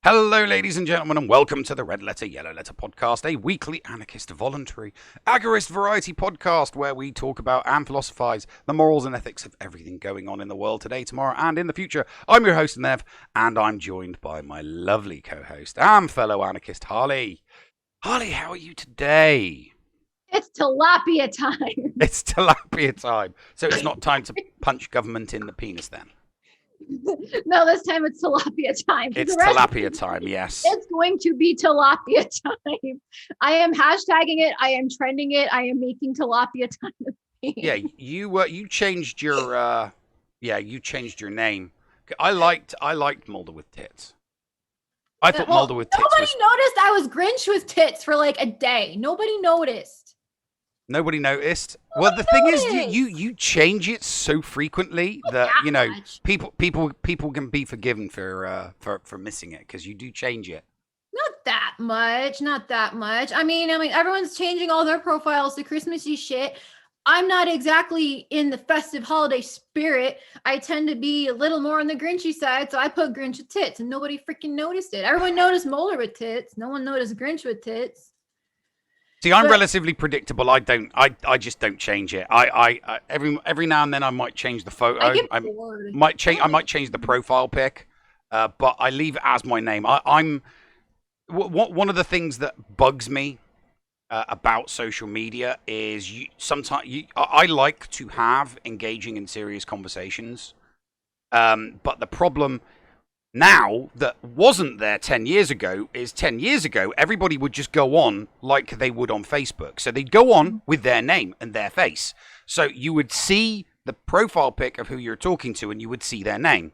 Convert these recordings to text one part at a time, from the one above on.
Hello, ladies and gentlemen, and welcome to the Red Letter, Yellow Letter podcast, a weekly anarchist, voluntary, agorist variety podcast where we talk about and philosophize the morals and ethics of everything going on in the world today, tomorrow, and in the future. I'm your host, Nev, and I'm joined by my lovely co-host and fellow anarchist, Harley. Harley, how are you today? It's tilapia time. It's tilapia time. So it's not time to punch government in the penis then? No, this time it's tilapia time. It's tilapia time, yes. It's going to be tilapia time. I am hashtagging it. I am trending it. I am making tilapia time. Yeah, you changed your you changed your name. I liked Mulder with tits. I thought Mulder with tits. Nobody noticed I was Grinch with tits for like a day. Nobody noticed. Nobody noticed. Well, the thing is, you change it so frequently that people can be forgiven for missing it because you do change it. Not that much. I mean, everyone's changing all their profiles to Christmassy shit. I'm not exactly in the festive holiday spirit. I tend to be a little more on the Grinchy side, so I put Grinch with tits, and nobody freaking noticed it. Everyone noticed Mulder with tits. No one noticed Grinch with tits. See, I'm relatively predictable. I just don't change it. I every now and then I might change the photo. I might change the profile pic, but I leave it as my name. I'm one of the things that bugs me about social media is I like to have engaging and serious conversations, but the problem now that wasn't there 10 years ago is 10 years ago everybody would just go on like they would on Facebook. So they'd go on with their name and their face, so you would see the profile pic of who you're talking to and you would see their name.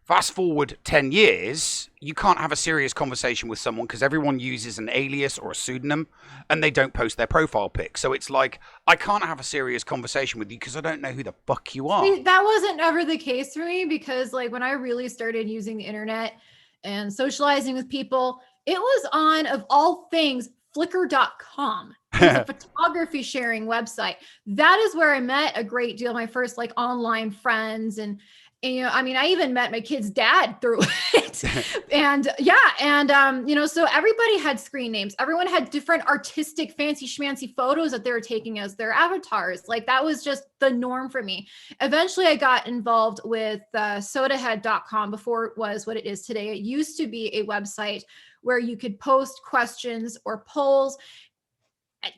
Fast forward 10 years, you can't have a serious conversation with someone because everyone uses an alias or a pseudonym and they don't post their profile pic. So it's like, I can't have a serious conversation with you because I don't know who the fuck you are. See, that wasn't ever the case for me because like when I really started using the internet and socializing with people, it was on, of all things, flickr.com. It's a photography sharing website. That is where I met a great deal of my first like online friends and I even met my kid's dad through it. And so everybody had screen names. Everyone had different artistic, fancy schmancy photos that they were taking as their avatars. Like that was just the norm for me. Eventually I got involved with sodahead.com before it was what it is today. It used to be a website where you could post questions or polls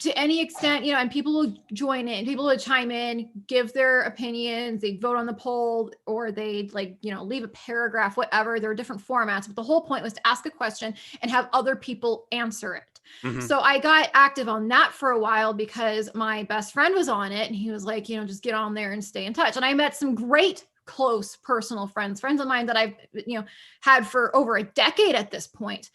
to any extent, and people will join in, people would chime in, give their opinions, they'd vote on the poll, or they'd leave a paragraph, whatever. There are different formats, but the whole point was to ask a question and have other people answer it. Mm-hmm. So I got active on that for a while because my best friend was on it and he was like, just get on there and stay in touch. And I met some great close personal friends of mine that I've, had for over a decade at this point.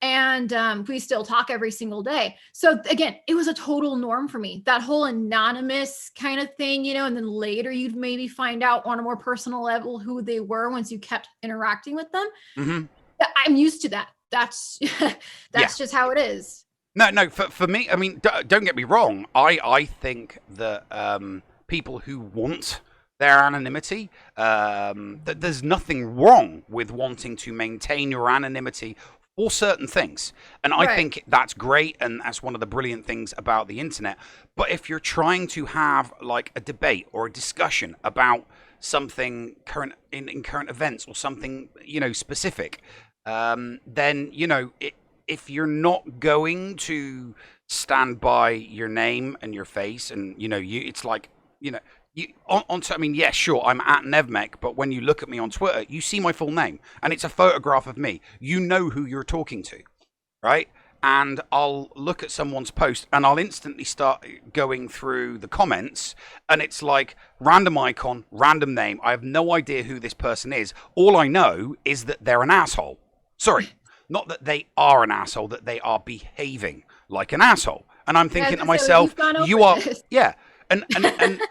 And we still talk every single day. So again, it was a total norm for me, that whole anonymous kind of thing, and then later you'd maybe find out on a more personal level who they were once you kept interacting with them. Mm-hmm. I'm used to that. That's just how it is. No, for me, I mean, don't get me wrong. I think that people who want their anonymity, that there's nothing wrong with wanting to maintain your anonymity or certain things. And I think that's great. And that's one of the brilliant things about the internet. But if you're trying to have like a debate or a discussion about something current in current events or something, specific, then, if you're not going to stand by your name and your face and, it's like, sure, I'm at Nevmec, but when you look at me on Twitter, you see my full name, and it's a photograph of me. You know who you're talking to, right? And I'll look at someone's post, and I'll instantly start going through the comments, and it's like, random icon, random name. I have no idea who this person is. All I know is that they're an asshole. Sorry, not that they are an asshole, that they are behaving like an asshole. And I'm thinking to myself, you are, yeah. And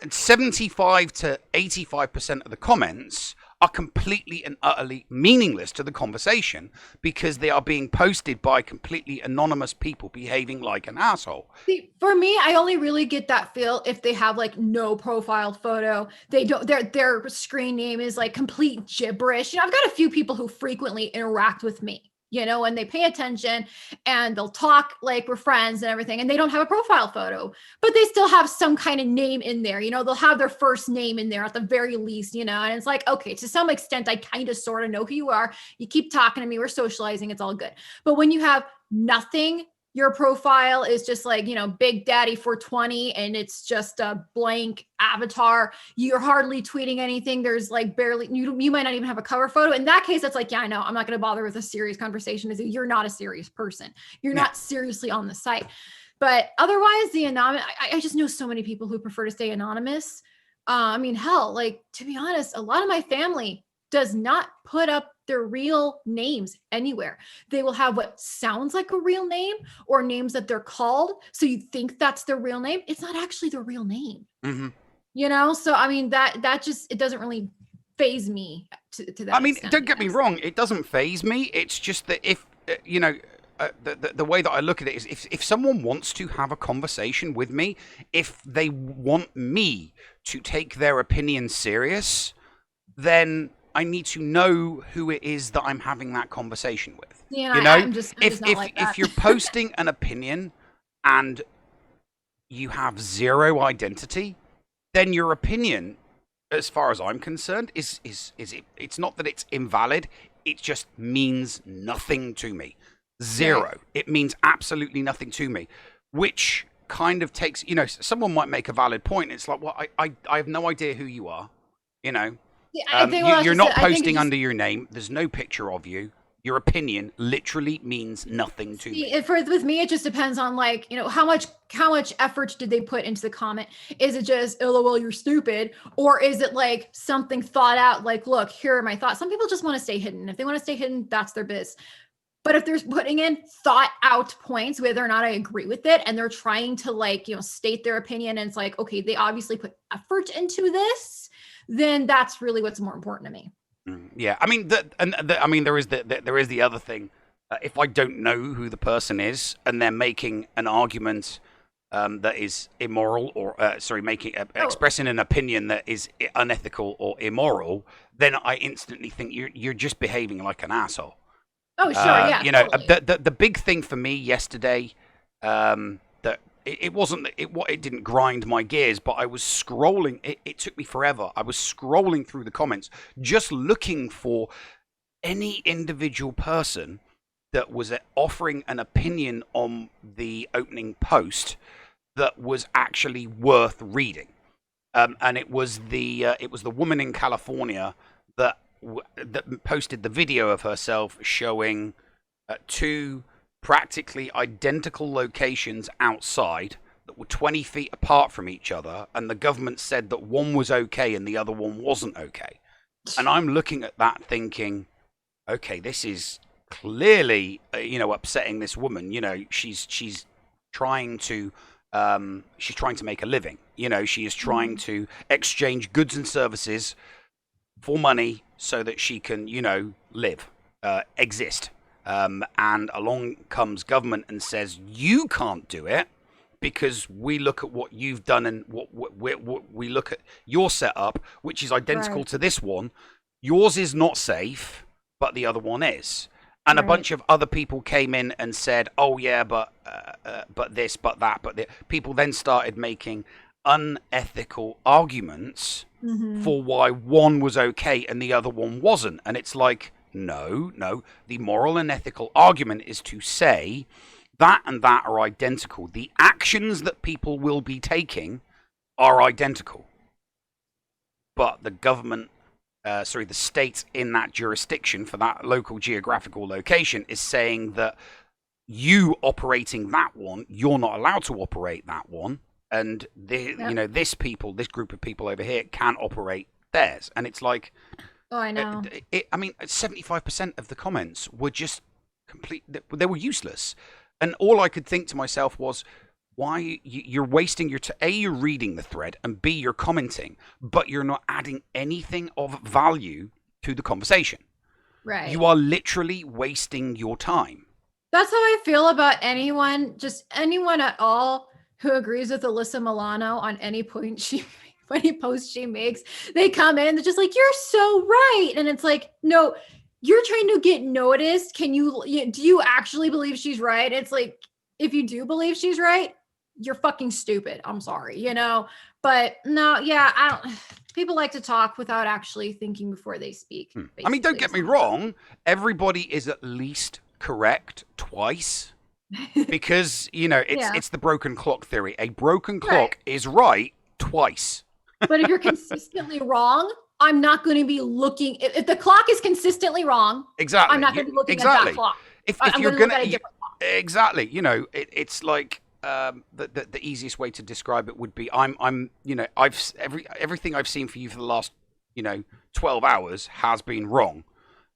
75 to 85% of the comments are completely and utterly meaningless to the conversation because they are being posted by completely anonymous people behaving like an asshole. See, for me, I only really get that feel if they have like no profile photo. They don't. Their screen name is like complete gibberish. I've got a few people who frequently interact with me and they pay attention and they'll talk like we're friends and everything. And they don't have a profile photo, but they still have some kind of name in there. They'll have their first name in there at the very least, and it's like, okay, to some extent, I kind of sort of know who you are. You keep talking to me. We're socializing. It's all good. But when you have nothing, your profile is just like, Big Daddy 420, and it's just a blank avatar. You're hardly tweeting anything. There's like barely, you might not even have a cover photo. In that case, that's like, yeah, I know. I'm not going to bother with a serious conversation with you. You're not a serious person. You're not seriously on the site. But otherwise, the anonymous, I just know so many people who prefer to stay anonymous. Hell, like, to be honest, a lot of my family does not put up their real names anywhere. They will have what sounds like a real name or names that they're called. So you think that's their real name. It's not actually their real name. Mm-hmm. So that just, it doesn't really phase me to that extent, don't get me wrong. It doesn't phase me. It's just that if, the way that I look at it is if someone wants to have a conversation with me, if they want me to take their opinion serious, then I need to know who it is that I'm having that conversation with. Yeah, I'm just not like that. If you're posting an opinion and you have zero identity, then your opinion, as far as I'm concerned, it's not that it's invalid. It just means nothing to me. Zero. Right. It means absolutely nothing to me, which kind of takes, someone might make a valid point. It's like, well, I have no idea who you are, you're not posting under your name. There's no picture of you. Your opinion literally means nothing to me. With me, it just depends on how much effort did they put into the comment? Is it just LOL, you're stupid, or is it like something thought out? Like, look, here are my thoughts. Some people just want to stay hidden. If they want to stay hidden, that's their biz. But if they're putting in thought out points, whether or not I agree with it, and they're trying to state their opinion, and it's like, okay, they obviously put effort into this, then that's really what's more important to me. Yeah, there is the other thing. If I don't know who the person is and they're making an argument that is immoral, or expressing an opinion that is unethical or immoral, then I instantly think you're just behaving like an asshole. Oh, sure, yeah. Totally. The big thing for me yesterday, that it didn't grind my gears, but I was scrolling. It took me forever. I was scrolling through the comments, just looking for any individual person that was offering an opinion on the opening post that was actually worth reading. And it was the woman in California that posted the video of herself showing two practically identical locations outside that were 20 feet apart from each other, and the government said that one was okay and the other one wasn't okay. And I'm looking at that thinking, okay, this is clearly upsetting this woman. She's trying to make a living. She is trying to exchange goods and services for money so that she can live, exist. And along comes government and says, you can't do it because we look at what you've done and what we look at your setup, which is identical to this one. Yours is not safe, but the other one is. And a bunch of other people came in and said, oh yeah, but this, but that, but people then started making unethical arguments for why one was okay and the other one wasn't. And it's like, no, the moral and ethical argument is to say that and that are identical. The actions that people will be taking are identical. But the government, the state in that jurisdiction for that local geographical location is saying that you operating that one, you're not allowed to operate that one. And this group of people over here can operate theirs. And it's like, oh, I know. 75% of the comments were just they were useless. And all I could think to myself was, why you're wasting your A, you're reading the thread, and B, you're commenting, but you're not adding anything of value to the conversation. Right. You are literally wasting your time. That's how I feel about anyone at all who agrees with Alyssa Milano on any point any post she makes. They come in, they're just like, you're so right. And it's like, no, you're trying to get noticed. Do you actually believe she's right? It's like, if you do believe she's right, you're fucking stupid. I'm sorry, but no, yeah, people like to talk without actually thinking before they speak. I mean, don't get me wrong. Everybody is at least correct twice because, it's the broken clock theory. A broken clock is right twice. But if you're consistently wrong, I'm not going to be looking. If the clock is consistently wrong, exactly, I'm not going to be looking at that clock. If you're going to look at a different clock. Exactly, it's like the easiest way to describe it would be everything I've seen for you for the last 12 hours has been wrong.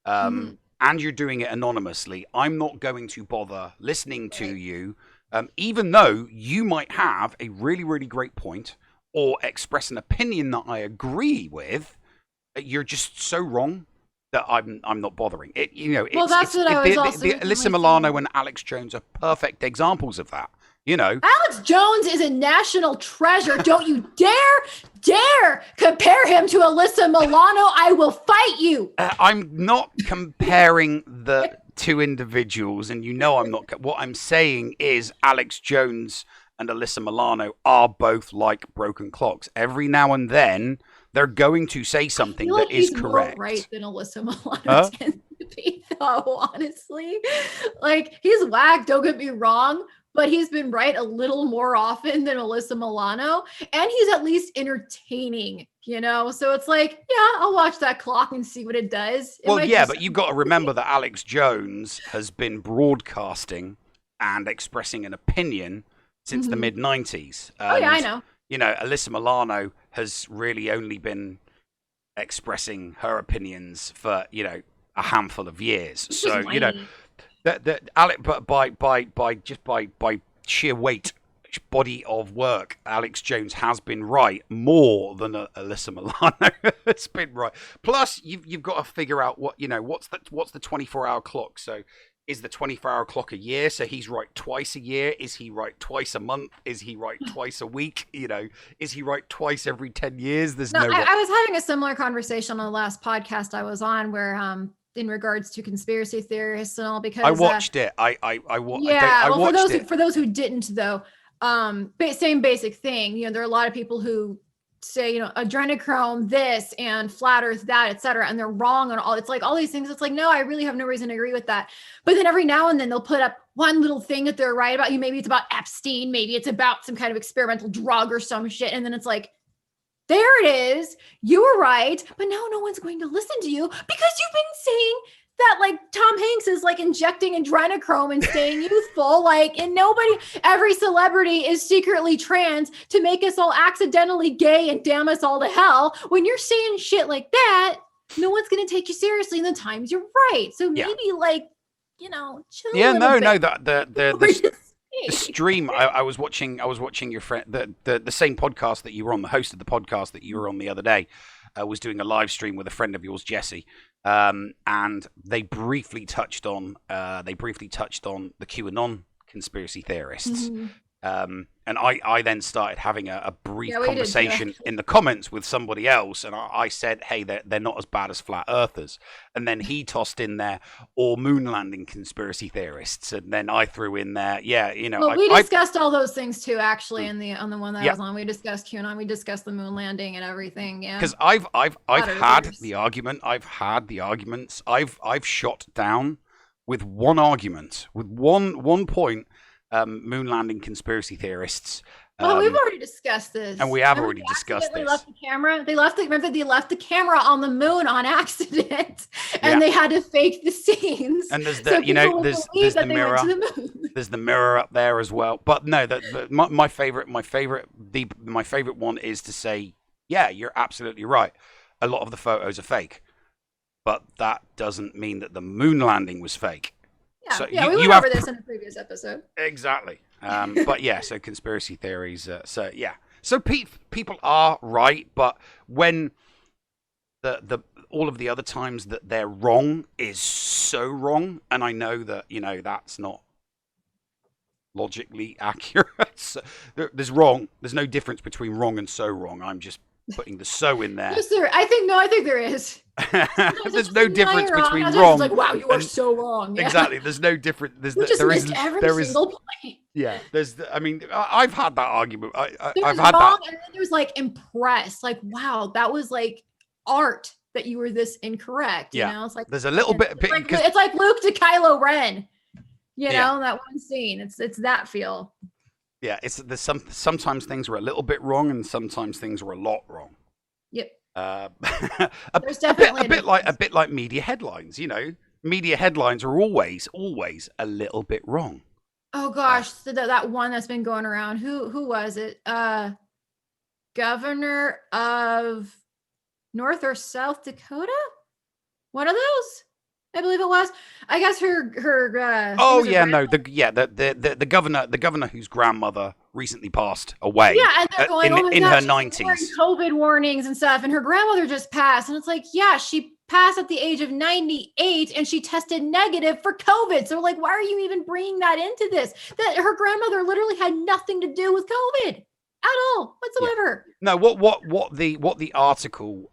And you're doing it anonymously. I'm not going to bother listening to you, even though you might have a really, really great point or express an opinion that I agree with. You're just so wrong that I'm not bothering. Alyssa Milano and Alex Jones are perfect examples of that. Alex Jones is a national treasure. Don't you dare compare him to Alyssa Milano. I will fight you. I'm not comparing the two individuals, and I'm not. What I'm saying is Alex Jones and Alyssa Milano are both like broken clocks. Every now and then, they're going to say something that is correct. More right than Alyssa Milano tends to be, though, honestly. Like, he's whack, don't get me wrong, but he's been right a little more often than Alyssa Milano, and he's at least entertaining, So it's like, yeah, I'll watch that clock and see what it does. But you've got to remember that Alex Jones has been broadcasting and expressing an opinion since the mid-90s. I know. Alyssa Milano has really only been expressing her opinions for, a handful of years. So, but by sheer weight, body of work, Alex Jones has been right more than Alyssa Milano has been right. Plus, you've got to figure out what's the 24-hour clock. So, is the 24-hour clock a year? So he's right twice a year. Is he right twice a month? Is he right twice a week? Is he right twice every 10 years? I was having a similar conversation on the last podcast I was on where in regards to conspiracy theorists and all, because I watched it. I watched it. For those who didn't, though, same basic thing. There are a lot of people who say, adrenochrome this and flat earth that, etc., and they're wrong on all. It's like all these things. It's like, no, I really have no reason to agree with that. But then every now and then they'll put up one little thing that they're right about. Maybe it's about Epstein, maybe it's about some kind of experimental drug or some shit, and then it's like, there it is, you were right, but now no one's going to listen to you because you've been saying that, like, Tom Hanks is like injecting adrenochrome and staying youthful, and every celebrity is secretly trans to make us all accidentally gay and damn us all to hell. When you're saying shit like that, no one's going to take you seriously, and the times you're right. So maybe chill. Yeah, no, bit. the stream I was watching your friend, the same podcast that you were on, the host of the podcast that you were on the other day, was doing a live stream with a friend of yours, Jesse. And they briefly touched on the QAnon conspiracy theorists. And I then started having a brief conversation in the comments with somebody else, and I said, hey, they're not as bad as flat earthers. And then he tossed in there, or moon landing conspiracy theorists, and then I threw in there, we discussed all those things too, actually, on the one that I was on. We discussed QAnon, we discussed the moon landing and everything. Yeah, because I've had the argument, I've shot down with one argument, with one point. Moon landing conspiracy theorists. Well, we've already discussed this, and we have already discussed this. They left the camera. They left the camera on the moon on accident, and they had to fake the scenes. And there's the there's the mirror. There's the mirror up there as well. But no, my favorite one is to say, yeah, you're absolutely right. A lot of the photos are fake, but that doesn't mean that the moon landing was fake. Yeah, so we went over this in a previous episode. Exactly. But yeah, so conspiracy theories. So people are right, but when the all of the other times that they're wrong is so wrong, and I know that that's not logically accurate. So there's wrong. There's no difference between wrong and so wrong. I'm just putting the so in there. Yes, there. I think there is. There's no difference between It's wrong. like, wow, you are so wrong. Yeah. Exactly. There's no difference. You just missed every single point. Yeah. I mean, I've had that argument. There's had wrong, that. and then there's like impressed. Like, wow, that was like art that you were this incorrect. You know, it's like there's a little bit. It's like Luke to Kylo Ren. You know, that one scene. It's that feel. Yeah, there's sometimes things are a little bit wrong, and sometimes things are a lot wrong. Yep. There's definitely a bit like media headlines. You know, media headlines are always a little bit wrong. Oh gosh, so that one that's been going around. Who was it? Governor of North or South Dakota? One of those? I believe it was. I guess her. The governor whose grandmother recently passed away. Yeah, and they're going in her 90s. COVID warnings and stuff, and her grandmother just passed, and it's like, yeah, she passed at the age of 98, and she tested negative for COVID. So, like, why are you even bringing that into this? That her grandmother literally had nothing to do with COVID at all whatsoever. Yeah. No, what the article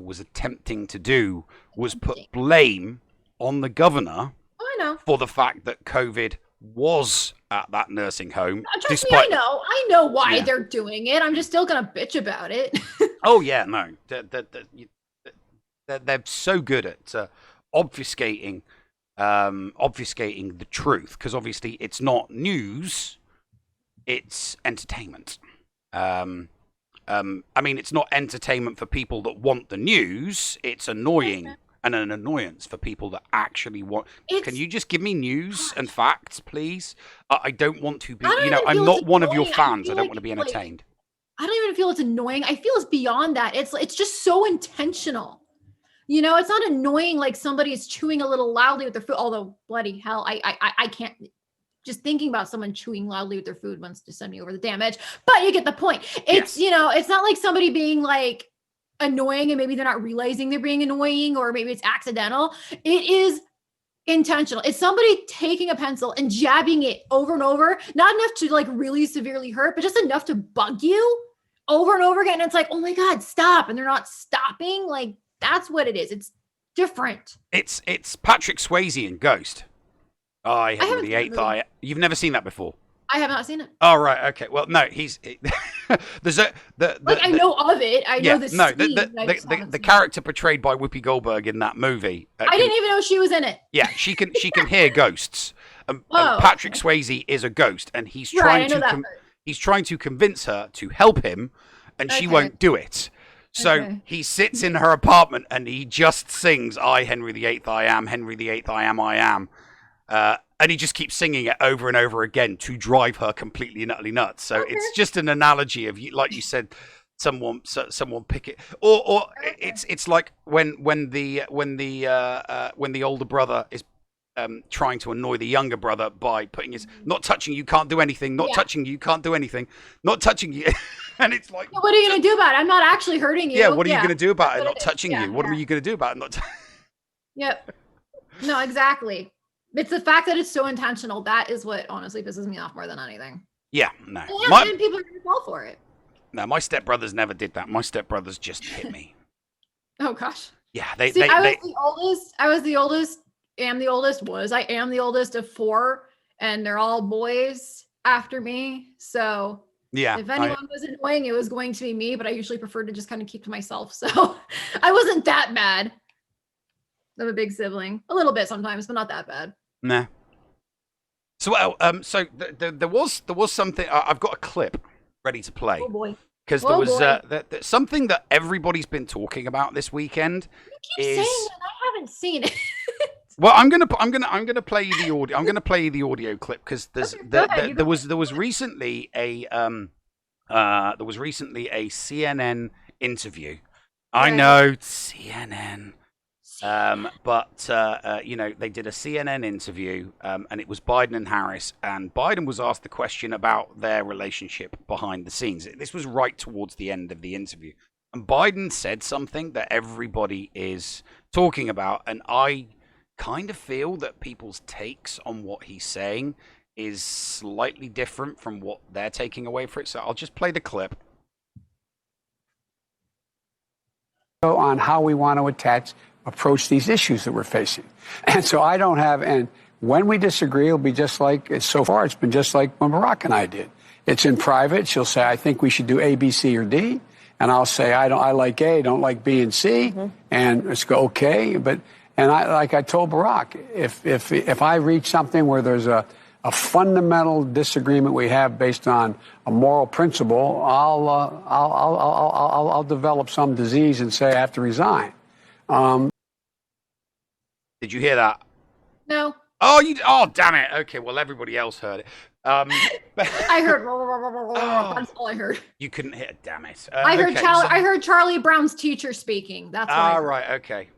was attempting to do was put blame on the governor. Oh, I know. For the fact that COVID was at that nursing home. Trust me, I know why they're doing it. I'm just still gonna bitch about it. Oh yeah, no, they're so good at obfuscating the truth, because obviously it's not news, it's entertainment. I mean, it's not entertainment for people that want the news. It's annoying and an annoyance for people that actually want. Can you just give me news and facts, please? I don't want to be. I'm not one of your fans. I don't want to be entertained. I don't even feel it's annoying. I feel it's beyond that. It's just so intentional. You know, it's not annoying like somebody is chewing a little loudly with their food. Although, bloody hell, I can't. Just thinking about someone chewing loudly with their food wants to send me over the damn edge. But you get the point. It's it's not like somebody being like annoying and maybe they're not realizing they're being annoying, or maybe it's accidental. It is intentional. It's somebody taking a pencil and jabbing it over and over, not enough to like really severely hurt, but just enough to bug you over and over again. And it's like, oh my God, stop. And they're not stopping. Like, that's what it is. It's different. It's Patrick Swayze in Ghost. I have the eighth eye. You've never seen that before? I have not seen it. Oh, right. Okay. Well, no, there's I know of it. I know this. No, the character portrayed by Whoopi Goldberg in that movie. I didn't even know she was in it. Yeah, she can hear ghosts. Patrick Swayze is a ghost, and he's trying to convince her to help him, and she won't do it. So he sits in her apartment and he just sings, "I, Henry VIII, I am, Henry VIII, I am, I am." And he just keeps singing it over and over again to drive her completely and utterly nuts. So it's just an analogy of, like you said, someone pick it, or it's like when the older brother is trying to annoy the younger brother by putting his not touching you can't do anything, not touching you can't do anything, not touching you. And it's like, what are you going to do about it? I'm not actually hurting you. Yeah, what are you going to do about it not touching you? What are you going to do about it not Yep. No, exactly. It's the fact that it's so intentional. That is what honestly pisses me off more than anything. Yeah, no. And people are going to fall for it. No, my stepbrothers never did that. My stepbrothers just hit me. Oh, gosh. Yeah, I am the oldest of four, and they're all boys after me. So yeah, if anyone was annoying, it was going to be me, but I usually prefer to just kind of keep to myself. So I wasn't that bad of a big sibling. A little bit sometimes, but not that bad. Nah. So there was something. I've got a clip ready to play. Oh boy. Because there was something that everybody's been talking about this weekend. You keep saying that, I haven't seen it. Well, I'm gonna play you the audio. I'm gonna play you the audio clip because there was recently a CNN interview. I know CNN. But they did a CNN interview, and it was Biden and Harris, and Biden was asked the question about their relationship behind the scenes. This was right towards the end of the interview, and Biden said something that everybody is talking about, and I kind of feel that people's takes on what he's saying is slightly different from what they're taking away for it. So I'll just play the clip. on how we want to approach these issues that we're facing. And so I don't have, and when we disagree, it'll be just like, so far it's been just like when Barack and I did. It's in private. She'll say, I think we should do A, B, C, or D. And I'll say, I like A, don't like B and C. And it's go, okay. And I told Barack, if I reach something where there's a fundamental disagreement we have based on a moral principle, I'll develop some disease and say I have to resign. Did you hear that? No. Oh, damn it. Okay, well, everybody else heard it. I heard. That's all I heard. You couldn't hear. Damn it. I heard Charlie Brown's teacher speaking. That's what I heard. Right. Okay.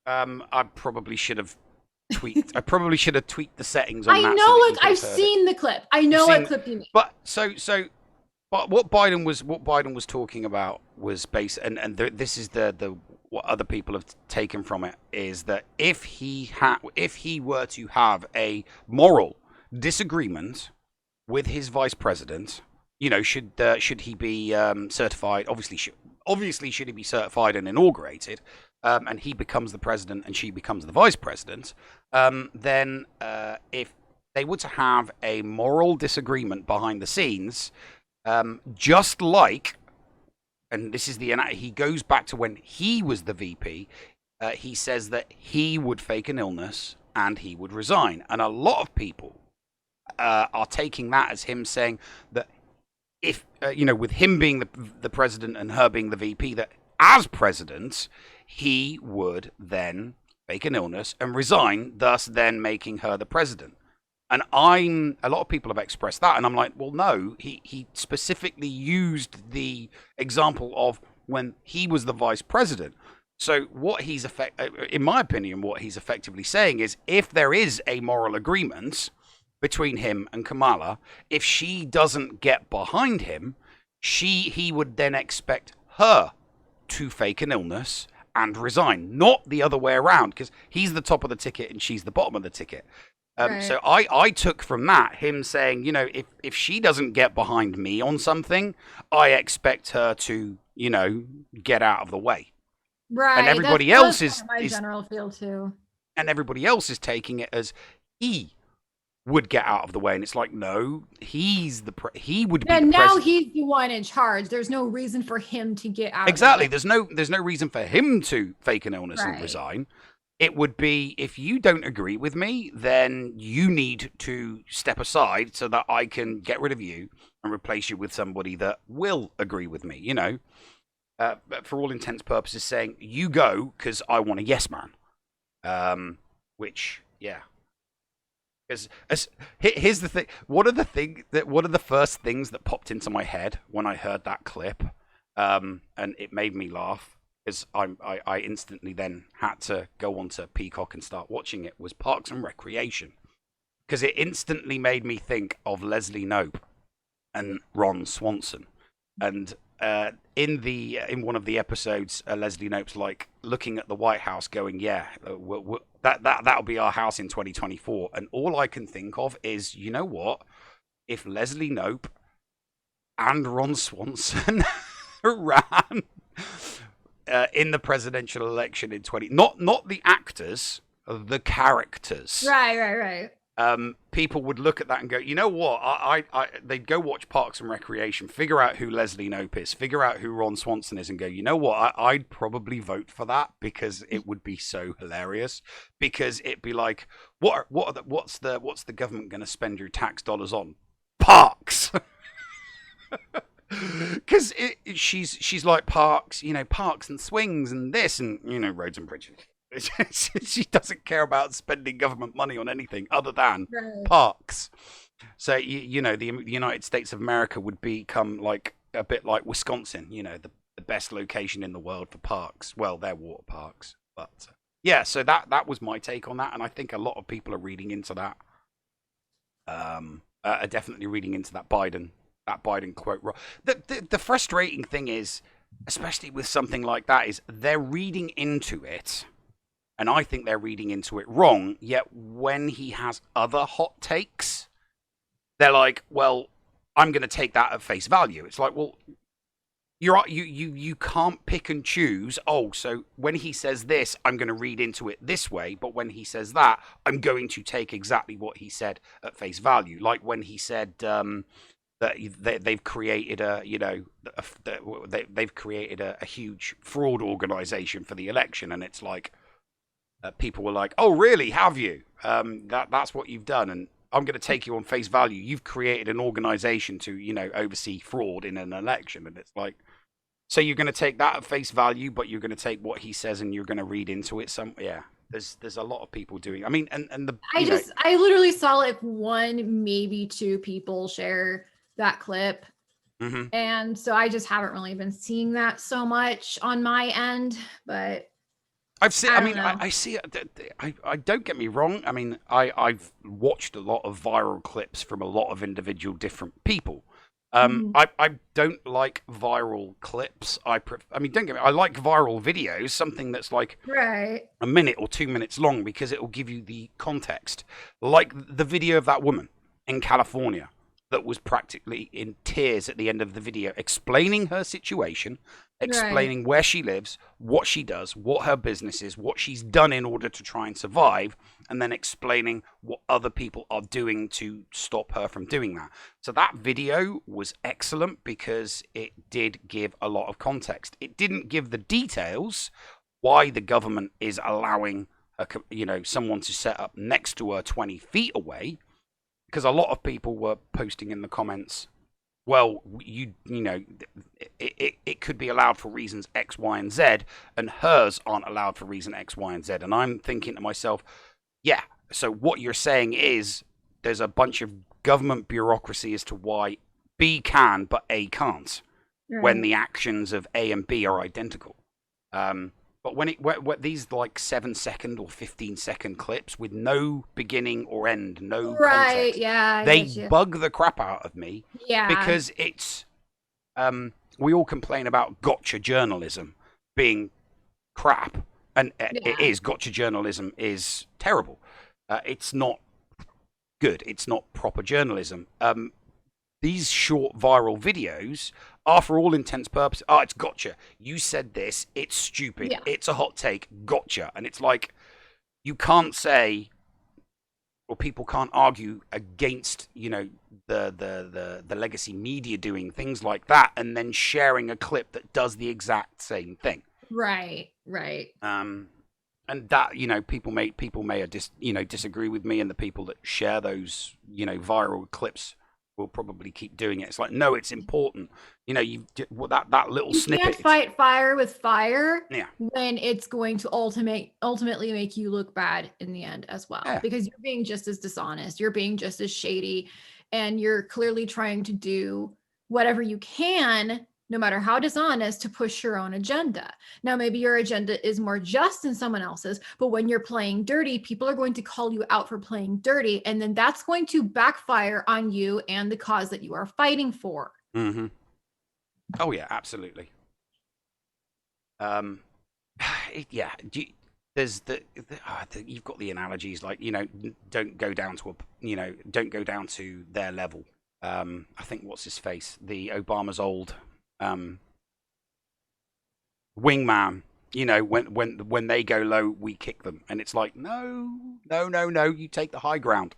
I probably should have tweaked. I probably should have tweaked the settings on that. I know it. I've seen the clip. I know what clip you mean. But but what Biden was talking about was this is the what other people have taken from it is that if he were to have a moral disagreement with his vice president, should he be certified? Obviously, should he be certified and inaugurated, and he becomes the president and she becomes the vice president, then if they were to have a moral disagreement behind the scenes, just like, and this is he goes back to when he was the VP, he says that he would fake an illness and he would resign. And a lot of people are taking that as him saying that if, with him being the president and her being the VP, that as president, he would then fake an illness and resign, thus then making her the president. And a lot of people have expressed that, and I'm like, well, no, he specifically used the example of when he was the vice president. So what in my opinion, what he's effectively saying is, if there is a moral agreement between him and Kamala, if she doesn't get behind him, he would then expect her to fake an illness and resign, not the other way around, because he's the top of the ticket and she's the bottom of the ticket. Right. So I took from that him saying, if she doesn't get behind me on something, I expect her to, get out of the way. Right. And everybody else is my general feel too. And everybody else is taking it as he would get out of the way, and it's like, no, he would be. And now he's the one in charge. There's no reason for him to get out. Exactly. There's no reason for him to fake an illness and resign. It would be, if you don't agree with me, then you need to step aside so that I can get rid of you and replace you with somebody that will agree with me, But for all intents and purposes, saying, you go because I want a yes man. Which, yeah. Because here's the thing. One of the first things that popped into my head when I heard that clip, and it made me laugh, because I instantly then had to go onto Peacock and start watching it, was Parks and Recreation, because it instantly made me think of Leslie Knope and Ron Swanson. And in one of the episodes, Leslie Knope's like looking at the White House, going, "Yeah, that'll be our house in 2024." And all I can think of is, you know what? If Leslie Knope and Ron Swanson ran in the presidential election in not the actors, the characters. Right. People would look at that and go, you know what? They'd go watch Parks and Recreation, figure out who Leslie Knope is, figure out who Ron Swanson is, and go, you know what? I'd probably vote for that, because it would be so hilarious. Because it'd be like, what's the government going to spend your tax dollars on? Parks. Because she's like, parks, parks and swings and this and roads and bridges. She doesn't care about spending government money on anything other than parks. So the United States of America would become like a bit like Wisconsin, the best location in the world for parks. Well, they're water parks, but yeah. So that was my take on that, and I think a lot of people are reading into that. Are definitely reading into that Biden quote. The frustrating thing is, especially with something like that, is they're reading into it. And I think they're reading into it wrong. Yet when he has other hot takes, they're like, well, I'm going to take that at face value. It's like, well, you can't pick and choose. Oh, so when he says this, I'm going to read into it this way, but when he says that, I'm going to take exactly what he said at face value. Like when he said that they've created they've created a huge fraud organization for the election, and it's like people were like, "Oh, really? Have you? That's what you've done?" And I'm going to take you on face value. You've created an organization to oversee fraud in an election, and it's like. So you're going to take that at face value, but you're going to take what he says and you're going to read into it. There's a lot of people doing. I mean, I literally saw like one, maybe two people share that clip, and so I just haven't really been seeing that so much on my end. But I've seen. I see it. I don't get me wrong. I mean, I've watched a lot of viral clips from a lot of individual different people. I don't like viral clips. I mean, don't get me. I like viral videos, something that's like a minute or 2 minutes long, because it will give you the context. Like the video of that woman in California that was practically in tears at the end of the video, explaining her situation, explaining where she lives, what she does, what her business is, what she's done in order to try and survive, and then explaining what other people are doing to stop her from doing that. So that video was excellent because it did give a lot of context. It didn't give the details why the government is allowing someone to set up next to her 20 feet away, because a lot of people were posting in the comments, well, it could be allowed for reasons X, Y, and Z, and hers aren't allowed for reason X, Y, and Z. And I'm thinking to myself, yeah, so what you're saying is there's a bunch of government bureaucracy as to why B can, but A can't, when the actions of A and B are identical. But when these like 7-second or 15-second clips with no beginning or end, no context, they bug the crap out of me. Yeah, because it's we all complain about gotcha journalism being crap, and it is. Gotcha journalism is terrible. It's not good. It's not proper journalism. These short viral videos are, for all intents and purposes, it's gotcha. You said this. It's stupid. Yeah. It's a hot take. Gotcha. And it's like, you can't say, or people can't argue against, the legacy media doing things like that, and then sharing a clip that does the exact same thing. Right. And that, people may disagree with me, and the people that share those, viral clips will probably keep doing it. It's like, no, it's important. That little snippet. You can't fight fire with fire when it's going to ultimately make you look bad in the end as well. Because you're being just as dishonest, you're being just as shady, and you're clearly trying to do whatever you can, no matter how dishonest, to push your own agenda. Now, maybe your agenda is more just than someone else's, but when you're playing dirty, people are going to call you out for playing dirty, and then that's going to backfire on you and the cause that you are fighting for. Mm-hmm. Oh yeah, absolutely. There's you've got the analogies, like, don't go down to their level. I think what's his face, the Obama's old wingman, when they go low, we kick them, and it's like, no, you take the high ground.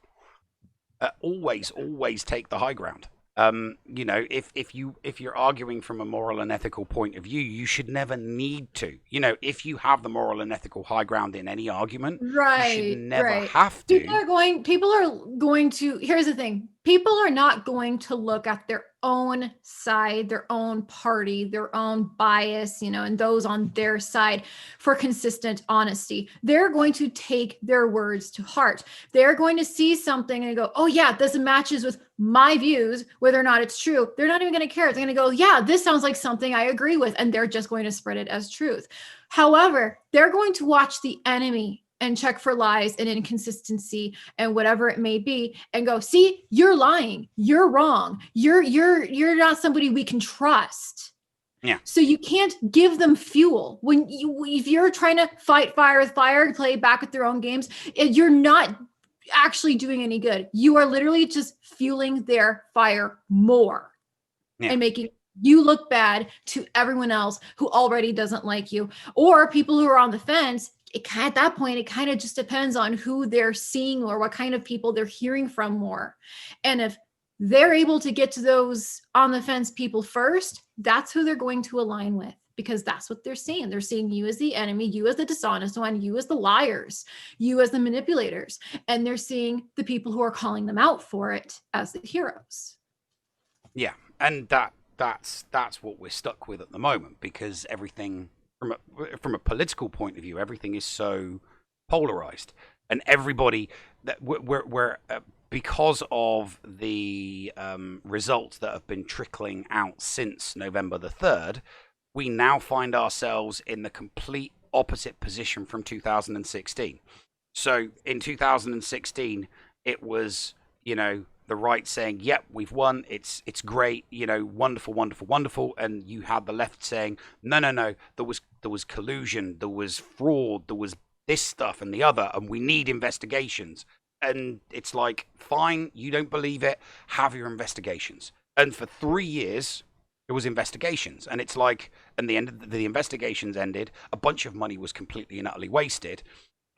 Always take the high ground. If you're arguing from a moral and ethical point of view, you should never need to. If you have the moral and ethical high ground in any argument, you should never have to. People are going to, here's the thing. People are not going to look at their own side, their own party, their own bias, and those on their side for consistent honesty. They're going to take their words to heart. They're going to see something and go, oh yeah, this matches with my views, whether or not it's true. They're not even going to care. They're going to go, yeah, this sounds like something I agree with. And they're just going to spread it as truth. However, they're going to watch the enemy and check for lies and inconsistency and whatever it may be, and go, see, you're lying, you're wrong, you're not somebody we can trust. Yeah. So you can't give them fuel if you're trying to fight fire with fire, play back with their own games. You're not actually doing any good. You are literally just fueling their fire more and making you look bad to everyone else who already doesn't like you, or people who are on the fence. At that point, it kind of just depends on who they're seeing or what kind of people they're hearing from more. And if they're able to get to those on the fence people first, that's who they're going to align with, because that's what they're seeing. They're seeing you as the enemy, you as the dishonest one, you as the liars, you as the manipulators, and they're seeing the people who are calling them out for it as the heroes. Yeah, and that's what we're stuck with at the moment, because everything from a political point of view, everything is so polarized, and everybody that we're because of the results that have been trickling out since November the 3rd, we now find ourselves in the complete opposite position from 2016. So in 2016, it was, the right saying, yep, we've won, it's great, wonderful, wonderful, wonderful. And you had the left saying, no, there was collusion, there was fraud, there was this stuff and the other, and we need investigations. And it's like, fine, you don't believe it, have your investigations. And for 3 years, it was investigations. And it's like, and the investigations ended, a bunch of money was completely and utterly wasted.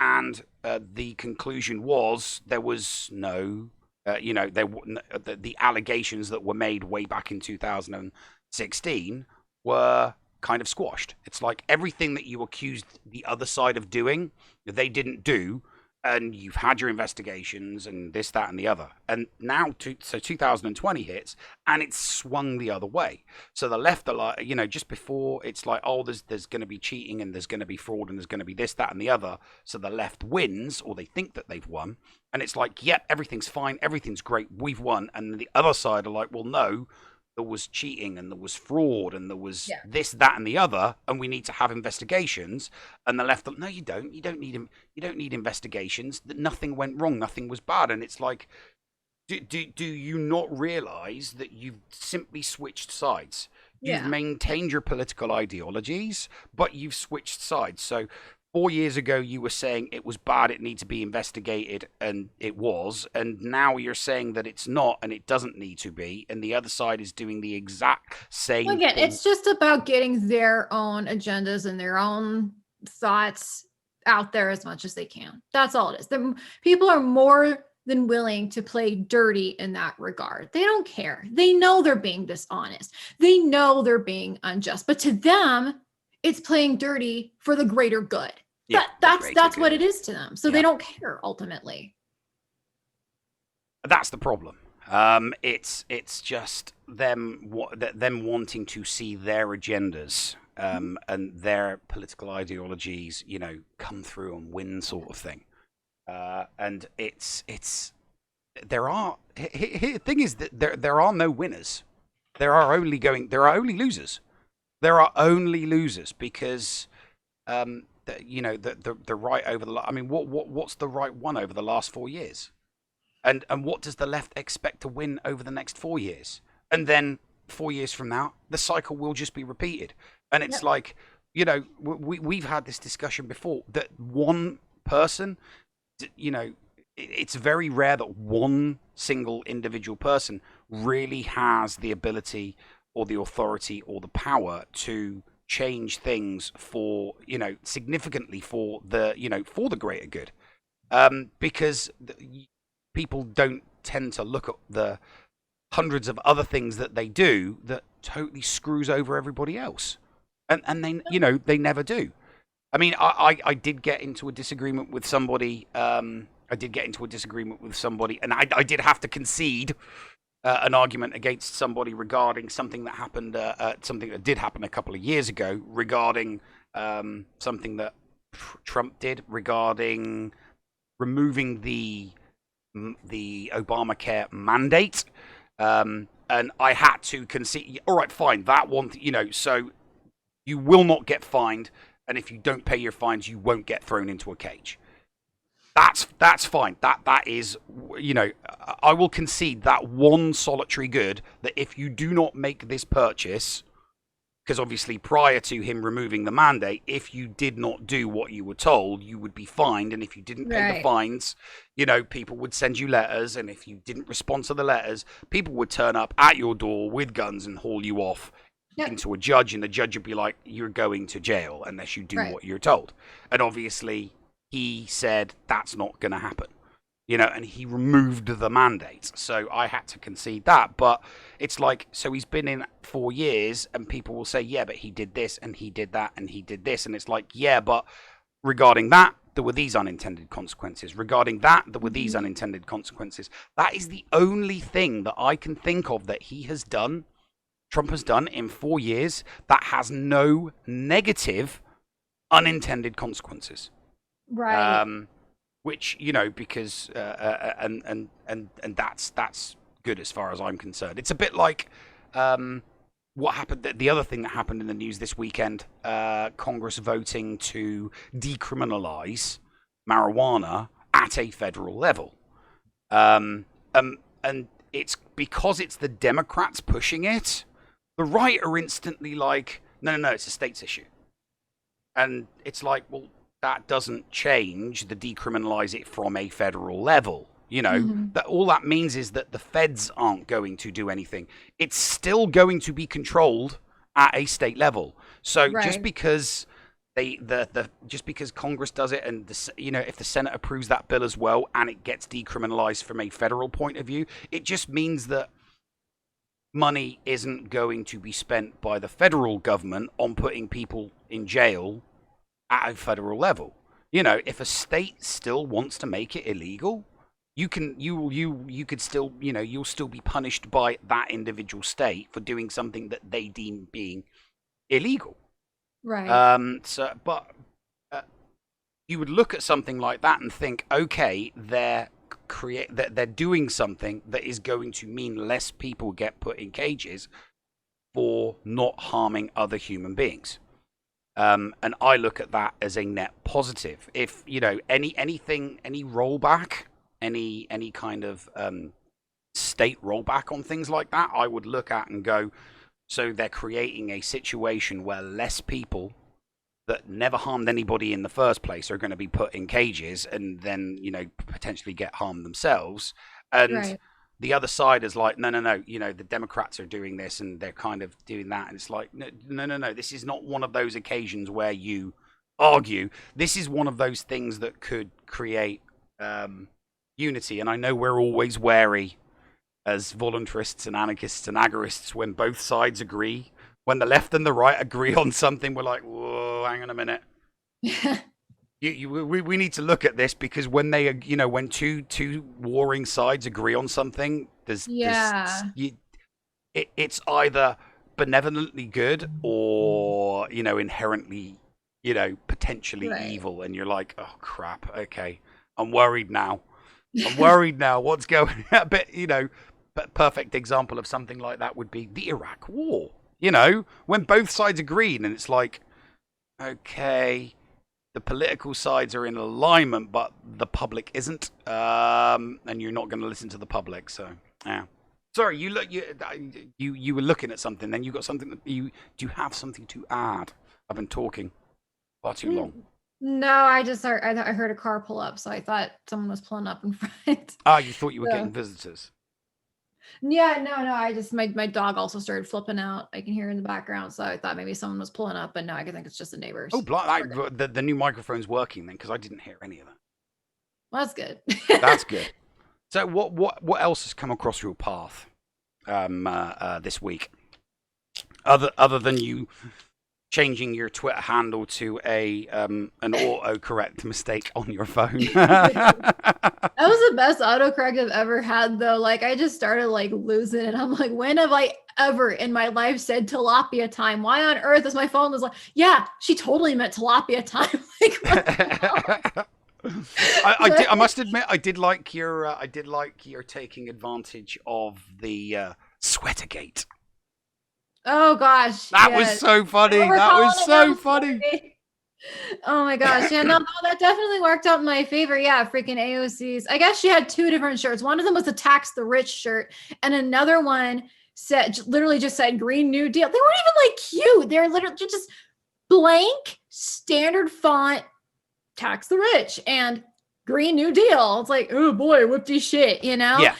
And the conclusion was there was no, the allegations that were made way back in 2016 were kind of squashed. It's like everything that you accused the other side of doing, they didn't do. And you've had your investigations and this, that, and the other. And now, so 2020 hits, and it's swung the other way. So the left are like, just before, it's like, oh, there's going to be cheating and there's going to be fraud and there's going to be this, that, and the other. So the left wins, or they think that they've won. And it's like, yep, everything's fine, everything's great, we've won. And the other side are like, well, no, there was cheating and there was fraud and there was this, that, and the other, and we need to have investigations. And the left, no, you don't need investigations. That nothing went wrong, nothing was bad. And it's like, do you not realize that you've simply switched sides? You've maintained your political ideologies, but you've switched sides. So 4 years ago, you were saying it was bad, it needs to be investigated, and it was. And now you're saying that it's not, and it doesn't need to be. And the other side is doing the exact same thing. It's just about getting their own agendas and their own thoughts out there as much as they can. That's all it is. People are more than willing to play dirty in that regard. They don't care. They know they're being dishonest. They know they're being unjust. But to them, it's playing dirty for the greater good. Yeah, that's what it is to them. So they don't care ultimately. That's the problem. It's just them wanting to see their agendas and their political ideologies, come through and win, sort of thing. And the thing is that there are no winners. There are only losers. There are only losers because the right over the. I mean, what's the right won over the last 4 years, and what does the left expect to win over the next 4 years? And then 4 years from now, the cycle will just be repeated. And it's like, we've had this discussion before that one person, it's very rare that one single individual person really has the ability or the authority or the power to change things for, significantly for the greater good. Because people don't tend to look at the hundreds of other things that they do that totally screws over everybody else. And they, they never do. I mean, I did get into a disagreement with somebody. And I did have to concede an argument against somebody regarding something that happened, something that did happen a couple of years ago regarding something that Trump did regarding removing the Obamacare mandate. And I had to concede, all right, fine, that one, so you will not get fined. And if you don't pay your fines, you won't get thrown into a cage. That's fine. That is, I will concede that one solitary good, that if you do not make this purchase, because obviously prior to him removing the mandate, if you did not do what you were told, you would be fined. And if you didn't pay the fines, people would send you letters. And if you didn't respond to the letters, people would turn up at your door with guns and haul you off into a judge, and the judge would be like, you're going to jail unless you do what you're told. And obviously he said that's not going to happen, and he removed the mandate. So I had to concede that. But it's like, so he's been in 4 years, and people will say, yeah, but he did this and he did that and he did this. And it's like, yeah, but regarding that, there were these unintended consequences. Regarding that, there were these unintended consequences. That is the only thing that I can think of that Trump has done in 4 years that has no negative unintended consequences. Right. Which, because and that's good as far as I'm concerned. It's a bit like what happened. The other thing that happened in the news this weekend: Congress voting to decriminalize marijuana at a federal level, and it's because it's the Democrats pushing it. The right are instantly like, no, it's a states issue, and it's like, well, that doesn't change the decriminalize it from a federal level. That all that means is that the feds aren't going to do anything. It's still going to be controlled at a state level. So just because just because Congress does it, and if the Senate approves that bill as well, and it gets decriminalized from a federal point of view, it just means that money isn't going to be spent by the federal government on putting people in jail at a federal level. If a state still wants to make it illegal, you could still, you'll still be punished by that individual state for doing something that they deem being illegal. Right. But you would look at something like that and think, okay, they're doing something that is going to mean less people get put in cages for not harming other human beings. And I look at that as a net positive. If any rollback, any kind of state rollback on things like that, I would look at and go, so they're creating a situation where less people that never harmed anybody in the first place are going to be put in cages and then potentially get harmed themselves. And the other side is like, no, the Democrats are doing this and they're kind of doing that. And it's like, no, this is not one of those occasions where you argue. This is one of those things that could create unity. And I know we're always wary as voluntarists and anarchists and agorists when both sides agree. When the left and the right agree on something, we're like, whoa, hang on a minute. We need to look at this, because when they, when two warring sides agree on something, it's either benevolently good or inherently potentially evil, and you're like, oh crap, okay, I'm worried now. What's going on? But perfect example of something like that would be the Iraq War. When both sides agreed, and it's like, okay, the political sides are in alignment, but the public isn't, and you're not going to listen to the public. So, yeah. Sorry, you were looking at something. Then you got something that do you have something to add? I've been talking far too long. No, I heard a car pull up, so I thought someone was pulling up in front. Ah, you thought you were getting visitors. Yeah, no, I just my dog also started flipping out. I can hear in the background, so I thought maybe someone was pulling up, but no, I think it's just the neighbors. Oh, the new microphone's working then, because I didn't hear any of that. Well, that's good. That's good. So what else has come across your path this week, other than you changing your Twitter handle to an autocorrect mistake on your phone? That was the best autocorrect I've ever had, though. Like, I just started losing it. I'm like, when have I ever in my life said tilapia time? Why on earth is my phone like, yeah, she totally meant tilapia time. I must admit, I did like your taking advantage of the Sweatergate. Oh gosh, that was so funny. That was so funny. Oh my gosh, yeah, no, that definitely worked out in my favor. Yeah, freaking AOC's. I guess she had 2 different shirts. One of them was a tax the rich shirt, and another one literally just said Green New Deal. They weren't even cute. They're literally just blank standard font, tax the rich and Green New Deal. It's like, oh boy, whoopty shit, Yeah,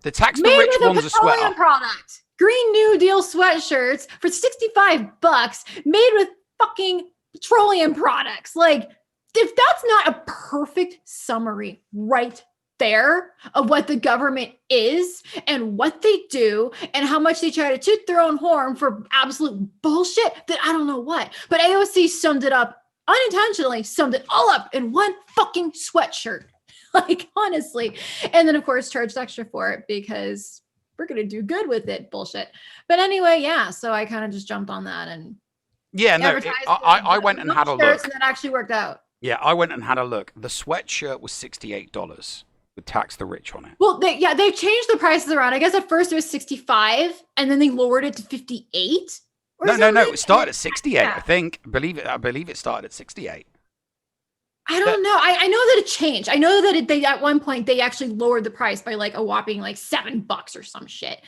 the tax the rich one's a sweater. Product. Green New Deal sweatshirts for $65 made with fucking petroleum products. Like, if that's not a perfect summary right there of what the government is and what they do and how much they try to toot their own horn for absolute bullshit, then I don't know what. But AOC summed it up, unintentionally summed it all up in one fucking sweatshirt. Like, honestly. And then, of course, charged extra for it because we're going to do good with it. Bullshit. But anyway, yeah. So I kind of just jumped on that and I went and had a look. And that actually worked out. Yeah, I went and had a look. The sweatshirt was $68 with tax the rich on it. Well, they've changed the prices around. I guess at first it was 65 and then they lowered it to 58. No. It started at 68, I think. I believe it started at 68. I don't know. I know that it changed. I know that they at one point they actually lowered the price by like a whopping like $7 or some shit.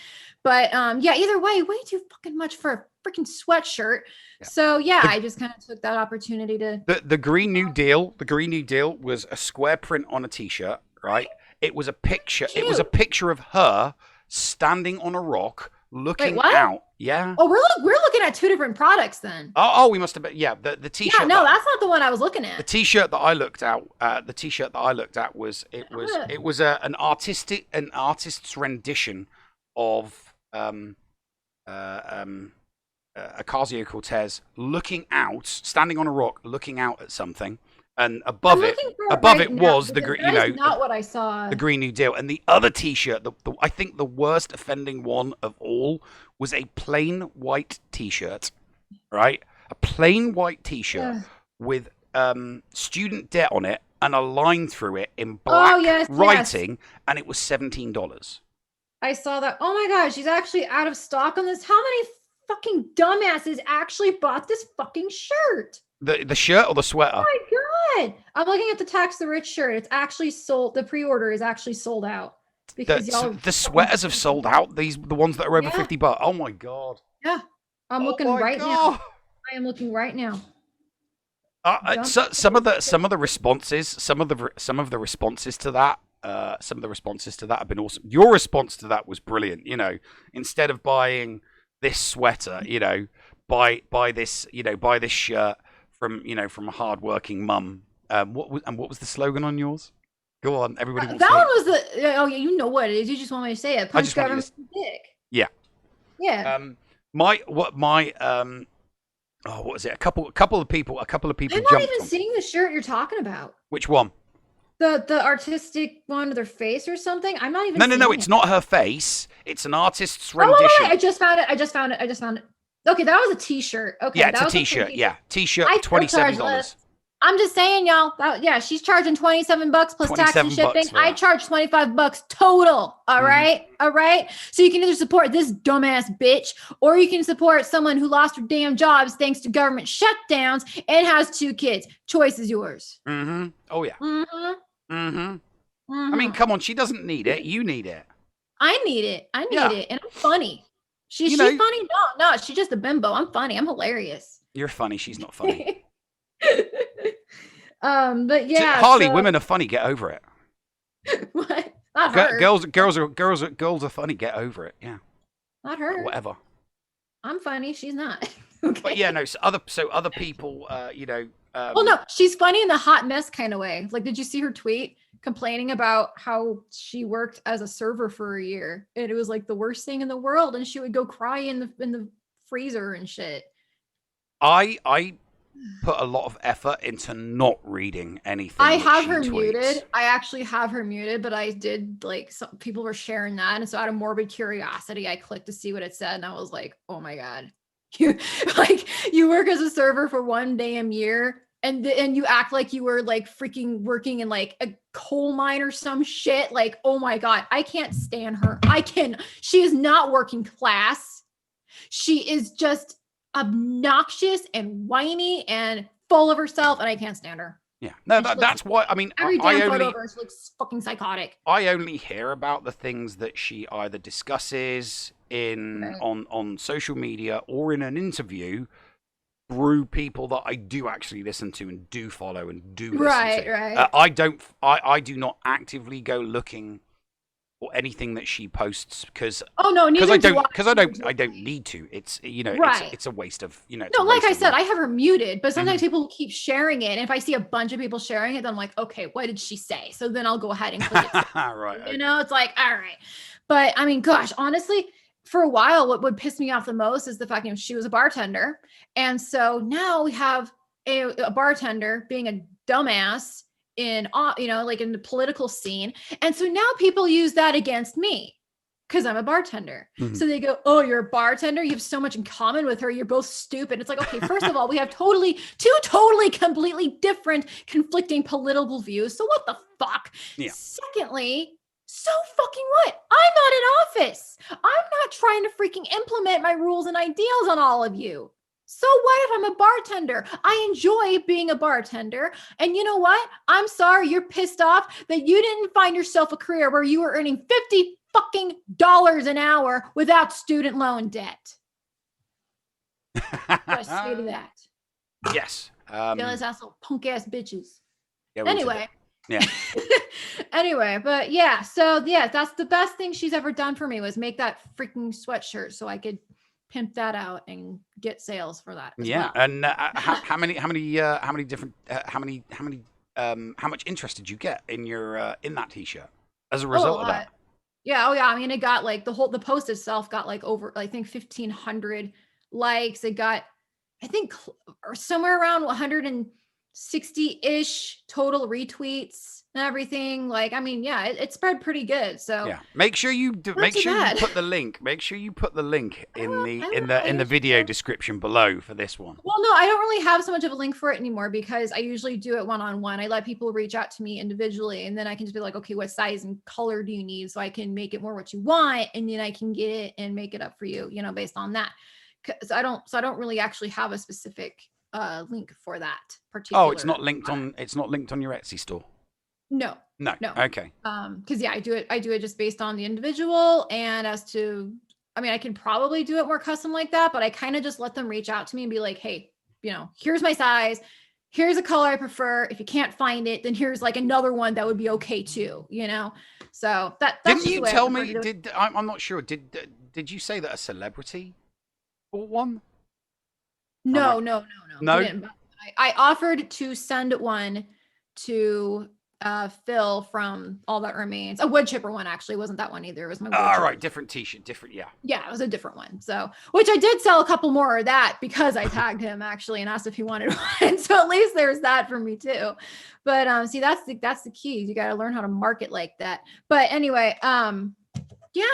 But either way, way too fucking much for a freaking sweatshirt. Yeah. So I just kind of took that opportunity to the Green New Deal. The Green New Deal was a square print on a t-shirt, right? It was a picture. Cute. It was a picture of her standing on a rock looking out. Yeah. Oh, we're looking at two different products then. Oh, we must have been. Yeah, the t-shirt. Yeah, no, that's not the one I was looking at. The t-shirt that I looked at. Was an artist's rendition of Ocasio-Cortez standing on a rock, looking out at something, and above it was the not what I saw. The Green New Deal, and the other T-shirt, I think the worst offending one of all was a plain white T-shirt, right? A plain white T-shirt with student debt on it and a line through it in black writing, and it was $17. I saw that. Oh my God, she's actually out of stock on this. How many fucking dumbasses actually bought this fucking shirt? The shirt or the sweater? Oh my God. I'm looking at the Tax the Rich shirt. It's actually sold. The pre-order is actually sold out. Because the sweaters have sold out. The ones that are over $50. Oh my God. Yeah. I'm looking right now. I am looking right now. Some of the responses to that have been awesome. Your response to that was brilliant. You know, instead of buying this sweater, buy this shirt from a hardworking mum. What was the slogan on yours? Go on, everybody. That one was you know what it is. You just want me to say it. Punch government dick. Yeah. Yeah. What was it? A couple of people. I'm not even seeing the shirt you're talking about. Which one? The artistic one with her face or something. I'm not even. No. It's not her face. It's an artist's rendition. Oh, wait. I just found it. Okay, that was a T-shirt. Okay, yeah, it's a T-shirt. Yeah, T-shirt, $27. I'm just saying, y'all. She's charging $27 plus tax and shipping. I charge $25 total. All right. So you can either support this dumbass bitch, or you can support someone who lost her damn jobs thanks to government shutdowns and has 2 kids. Choice is yours. Mm-hmm. Oh yeah. Mm-hmm. Mm-hmm. I mean, come on. She doesn't need it. You need it. I need it, and I'm funny. She's funny? No, she's just a bimbo. I'm funny. I'm hilarious. You're funny. She's not funny. But yeah, Harley, women are funny. Get over it. What? Not her. Girls are funny. Get over it. Yeah. Not her. Whatever. I'm funny. She's not. Okay. But yeah, no. So other people, well, no, she's funny in the hot mess kind of way. Like, did you see her tweet complaining about how she worked as a server for a year and it was like the worst thing in the world, and she would go cry in the freezer and shit. I put a lot of effort into not reading anything. I have her muted. I actually have her muted, but I did, like, some people were sharing that, and so out of morbid curiosity, I clicked to see what it said, and I was like, oh my God. You work as a server for 1 damn year, and you act like you were like freaking working in like a coal mine or some shit. Like, oh my God, I can't stand her. She is not working class. She is just obnoxious and whiny and full of herself, and I can't stand her. Yeah, no, that's why. I mean, every damn photo of her, she looks fucking psychotic. I only hear about the things that she either discusses on social media or in an interview through people that I do actually listen to and do follow and do listen to. Right. I do not actively go looking anything that she posts because neither I do I don't need to. It's it's a waste of No, like I said, I have her muted, but sometimes people keep sharing it, and if I see a bunch of people sharing it, then I'm like, okay, what did she say? So then I'll go ahead and click it. Right. You know, it's like, all right. But I mean, gosh, honestly, for a while, what would piss me off the most is the fact that she was a bartender, and so now we have a bartender being a dumbass in like in the political scene, and so now people use that against me because I'm a bartender. So they go, oh, you're a bartender, you have so much in common with her, you're both stupid. It's like, okay, first of all, we have two totally completely different conflicting political views, so what the fuck? Secondly, so fucking what? I'm not in office. I'm not trying to freaking implement my rules and ideals on all of you. So what if I'm a bartender? I enjoy being a bartender. And you know what? I'm sorry you're pissed off that you didn't find yourself a career where you were earning $50 an hour without student loan debt. What I say to that? Yes. Jealous asshole, punk ass bitches. Yeah, anyway. Yeah. Anyway, but yeah, so yeah, that's the best thing she's ever done for me was make that freaking sweatshirt so I could pimp that out and get sales for that. Yeah, well. and how much interest did you get in your in that t-shirt as a result of that? Yeah, I mean, it got like the post itself got like over, I think 1,500 likes. It got, I think, somewhere around 160-ish total retweets and everything. Like, I mean, yeah, it spread pretty good. So yeah, make sure you put the link. Make sure you put the link in the video description below for this one. Well, no, I don't really have so much of a link for it anymore because I usually do it one-on-one. I let people reach out to me individually, and then I can just be like, okay, what size and color do you need, so I can make it more what you want, and then I can get it and make it up for you, based on that. So I don't really actually have a specific link for that particular. Oh, it's not linked on your Etsy store. No. Okay. Because I do it just based on the individual, and as to, I mean, I can probably do it more custom like that, but I kind of just let them reach out to me and be like, hey, here's my size, here's a color I prefer. If you can't find it, then here's like another one that would be okay too. So that's didn't you tell me? I'm not sure. Did you say that a celebrity bought one? No. I offered to send one to Phil from All That Remains. A wood chipper one, actually. It wasn't that one either. It was my wood chipper. Right, different t-shirt, yeah. Yeah, it was a different one. So, which I did sell a couple more of that because I tagged him actually and asked if he wanted one. So at least there's that for me too. But see, that's the key. You got to learn how to market like that. But anyway, yeah,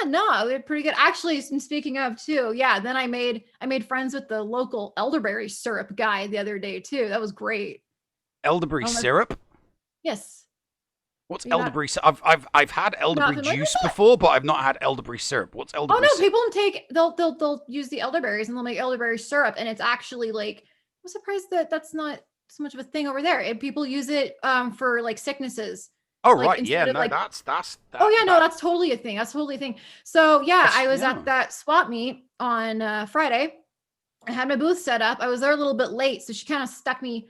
no, it was pretty good. Actually, speaking of too, yeah, then I made friends with the local elderberry syrup guy the other day too. That was great. Elderberry syrup? Yes. What's elderberry? I've had elderberry juice before, but I've not had elderberry syrup. What's elderberry? Oh no, people they'll use the elderberries and they'll make elderberry syrup, and it's actually like, I'm surprised that's not so much of a thing over there. People use it for like sicknesses. Oh right, yeah, no, that's oh yeah, no, that's totally a thing. That's totally a thing. So yeah, I was at that swap meet on Friday. I had my booth set up. I was there a little bit late, so she kind of stuck me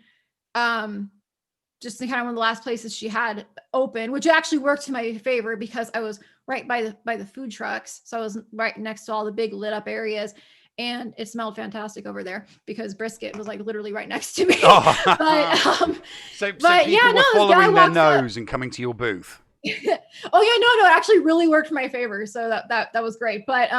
just in kind of one of the last places she had open, which actually worked to my favor because I was right by the food trucks. So I was right next to all the big lit up areas, and it smelled fantastic over there because brisket was like literally right next to me. Oh. So people were following their nose and coming to your booth. Oh yeah, no, it actually really worked to my favor. So that was great. But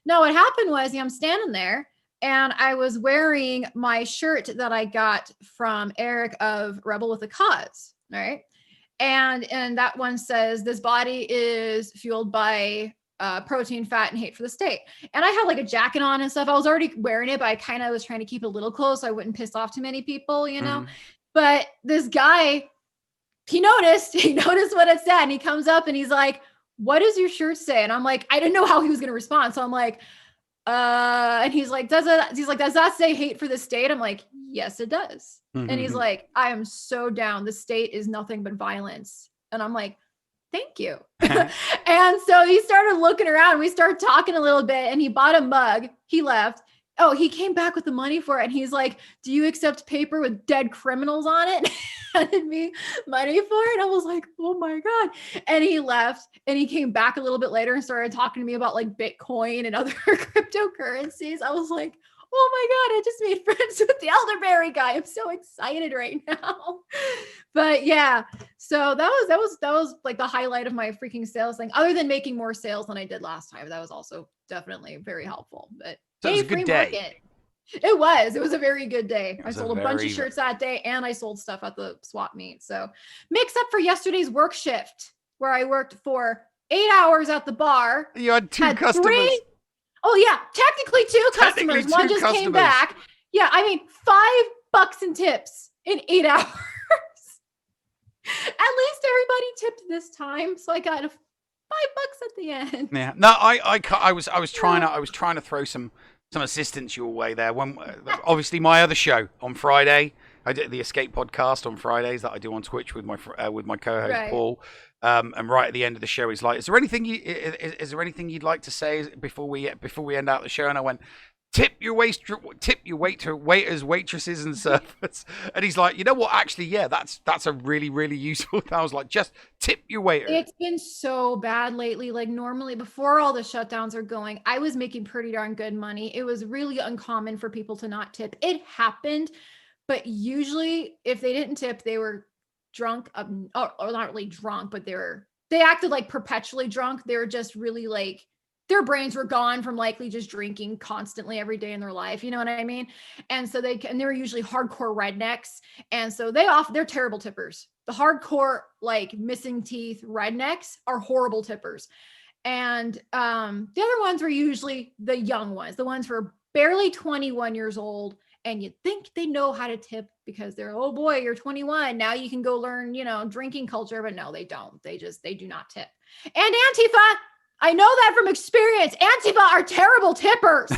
no, what happened was I'm standing there, and I was wearing my shirt that I got from Eric of Rebel with a Cause, right? And that one says, "This body is fueled by protein, fat, and hate for the state." And I had like a jacket on and stuff. I was already wearing it, but I kind of was trying to keep it a little close so I wouldn't piss off too many people, But this guy, he noticed what it said, and he comes up and he's like, "What does your shirt say?" And I'm like, I didn't know how he was going to respond. So I'm like, and he's like, does that say hate for the state? I'm like, yes, it does. Mm-hmm. And he's like, I am so down. The state is nothing but violence. And I'm like, thank you. And so he started looking around. We started talking a little bit, and he bought a mug. He left. Oh, he came back with the money for it. And he's like, do you accept paper with dead criminals on it? Handed me money for it. I was like, oh my God. And he left and he came back a little bit later and started talking to me about like Bitcoin and other cryptocurrencies. I was like, oh my God, I just made friends with the elderberry guy. I'm so excited right now. But yeah, so that was like the highlight of my freaking sales thing, other than making more sales than I did last time. That was also definitely very helpful. But so it was a good day. Market. It was a very good day. I sold a bunch of shirts that day and I sold stuff at the swap meet. So mix up for yesterday's work shift where I worked for 8 hours at the bar. You had two customers. Oh yeah, technically two customers. One just came back. Yeah, I mean $5 in tips in 8 hours. At least everybody tipped this time, so I got $5 at the end. Yeah, no, I was trying to throw some assistance your way there. When obviously my other show on Friday, I did the Escape podcast on Fridays that I do on Twitch with my co-host right. Paul. And right at the end of the show, he's like, "Is there anything you'd like to say before we end out the show?" And I went, "Tip your waiters, waitresses, and servers." And he's like, "You know what? Actually, yeah, that's a really, really useful." I was like, "Just tip your waiter." It's been so bad lately. Like normally, before all the shutdowns are going, I was making pretty darn good money. It was really uncommon for people to not tip. It happened, but usually, if they didn't tip, they were drunk, or not really drunk, but they acted like perpetually drunk. They were just really like, their brains were gone from likely just drinking constantly every day in their life. You know what I mean? And so they were usually hardcore rednecks. And so they're terrible tippers. The hardcore, like missing teeth rednecks are horrible tippers. And the other ones were usually the young ones, the ones who are barely 21 years old. And you'd think they know how to tip because they're, oh boy, you're 21. Now you can go learn, drinking culture. But no, they don't. They do not tip. And Antifa, I know that from experience. Antifa are terrible tippers.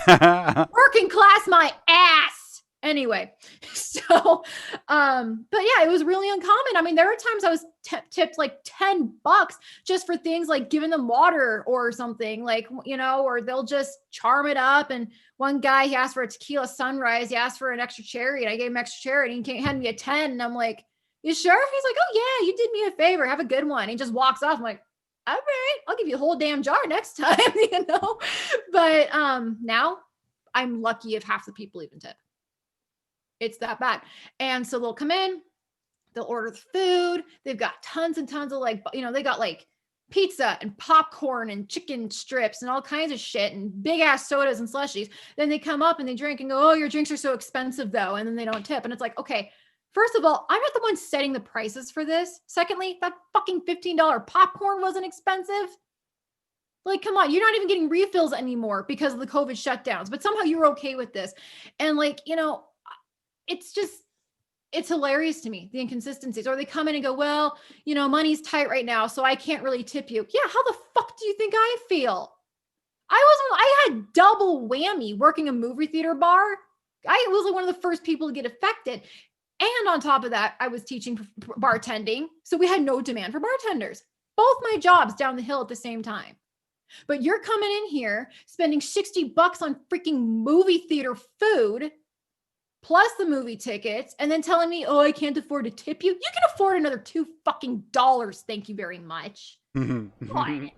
Working class, my ass. Anyway, so, but yeah, it was really uncommon. I mean, there were times I was tipped like $10 just for things like giving them water or something, like, or they'll just charm it up. And one guy, he asked for a tequila sunrise. He asked for an extra cherry and I gave him extra cherry and he handed me a 10. And I'm like, you sure? He's like, oh yeah, you did me a favor. Have a good one. He just walks off. I'm like, all right, I'll give you a whole damn jar next time, But now I'm lucky if half the people even tip. It's that bad. And so they'll come in, they'll order the food. They've got tons and tons of they got like pizza and popcorn and chicken strips and all kinds of shit and big ass sodas and slushies. Then they come up and they drink and go, oh, your drinks are so expensive though. And then they don't tip. And it's like, okay, first of all, I'm not the one setting the prices for this. Secondly, that fucking $15 popcorn wasn't expensive. Like, come on, you're not even getting refills anymore because of the COVID shutdowns, but somehow you're okay with this. And it's hilarious to me, the inconsistencies. Or they come in and go, well, money's tight right now, so I can't really tip you. Yeah, how the fuck do you think I feel? I had double whammy working a movie theater bar. I was like one of the first people to get affected. And on top of that, I was teaching bartending. So we had no demand for bartenders. Both my jobs down the hill at the same time. But you're coming in here spending $60 on freaking movie theater food plus the movie tickets, and then telling me, oh, I can't afford to tip you. You can afford another $2 fucking. Thank you very much. God.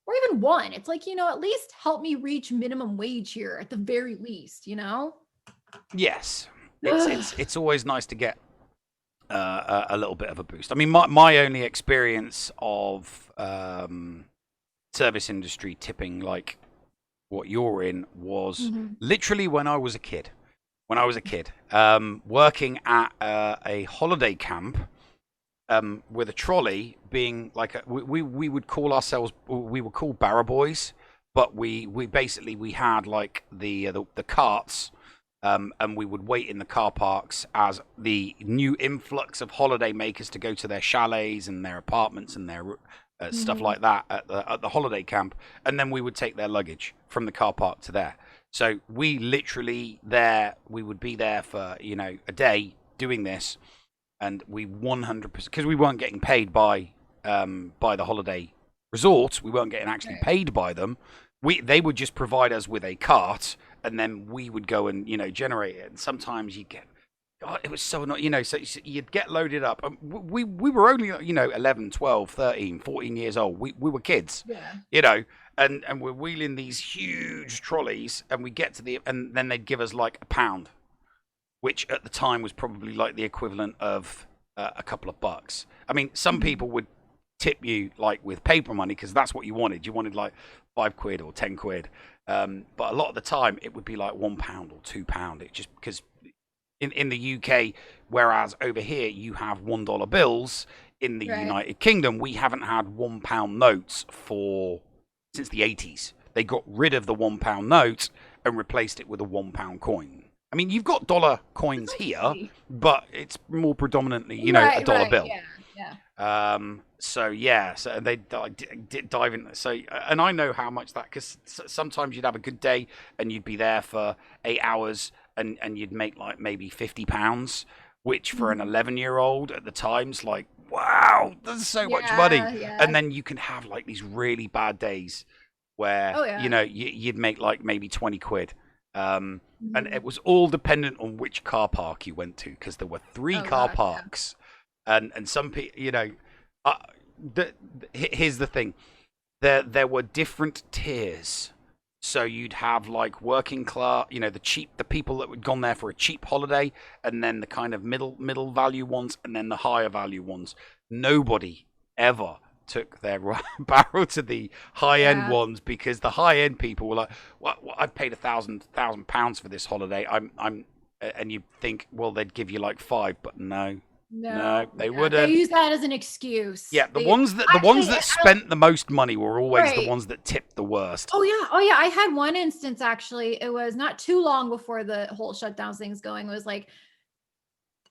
Or even one. It's like, at least help me reach minimum wage here at the very least, Yes. It's always nice to get a little bit of a boost. I mean, my only experience of service industry tipping like what you're in was literally when I was a kid. Working at a holiday camp with a trolley, being like we would call ourselves, we were called barra boys, but we had like the carts. And we would wait in the car parks as the new influx of holiday makers to go to their chalets and their apartments and their stuff like that at the holiday camp. And then we would take their luggage from the car park to there. So we literally we would be there for, a day doing this. And we 100%, because we weren't getting paid by the holiday resort. We weren't getting actually paid by them. They would just provide us with a cart, and then we would go and generate it. And sometimes you get, God, it was so annoying, so you'd get loaded up. We were only 11, 12, 13, 14 years old. We were kids, and we're wheeling these huge trolleys, and we get to and then they'd give us like £1, which at the time was probably like the equivalent of a couple of bucks. I mean, some people would tip you like with paper money because that's what you wanted. You wanted like £5 or £10. But a lot of the time it would be like £1 or £2. It just because in the UK, whereas over here you have $1 bills. In the United Kingdom, we haven't had £1 notes since the 80s. They got rid of the £1 note and replaced it with a £1 coin. I mean, you've got dollar coins here, but it's more predominantly, a dollar bill. Yeah. So they dive in. So, and I know how much that, because sometimes you'd have a good day and you'd be there for 8 hours and you'd make like maybe £50, which for an 11-year-old at the time's like, wow, that's so much money. Yeah. And then you can have like these really bad days where, you'd make like maybe £20. And it was all dependent on which car park you went to, because there were 3 car parks. And some people, here's the thing. There were different tiers. So you'd have like working class, the people that had gone there for a cheap holiday, and then the kind of middle value ones, and then the higher value ones. Nobody ever took their barrel to the high end ones, because the high end people were like, well, I've paid £1,000 for this holiday. And you think, well, they'd give you like 5, but no, they wouldn't. They use that as an excuse. Yeah, the ones that spent the most money were always the ones that tipped the worst. Oh yeah. I had one instance, actually. It was not too long before the whole shutdown thing's going. It was like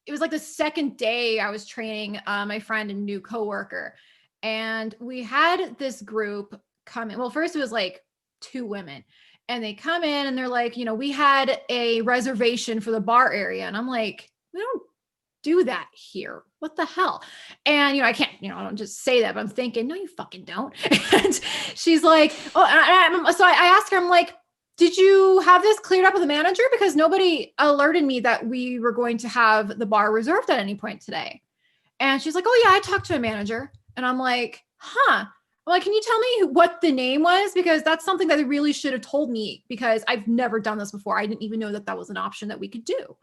the second day I was training my friend and new coworker. And we had this group come in. Well, first it was like 2 women, and they come in and they're like, we had a reservation for the bar area. And I'm like, we don't do that here. What the hell? And, I can't, I don't just say that, but I'm thinking, no, you fucking don't. And she's like, oh, so I asked her, I'm like, did you have this cleared up with the manager? Because nobody alerted me that we were going to have the bar reserved at any point today. And she's like, oh yeah, I talked to a manager. And I'm like, huh. I'm like, can you tell me what the name was? Because that's something that they really should have told me, because I've never done this before. I didn't even know that was an option that we could do.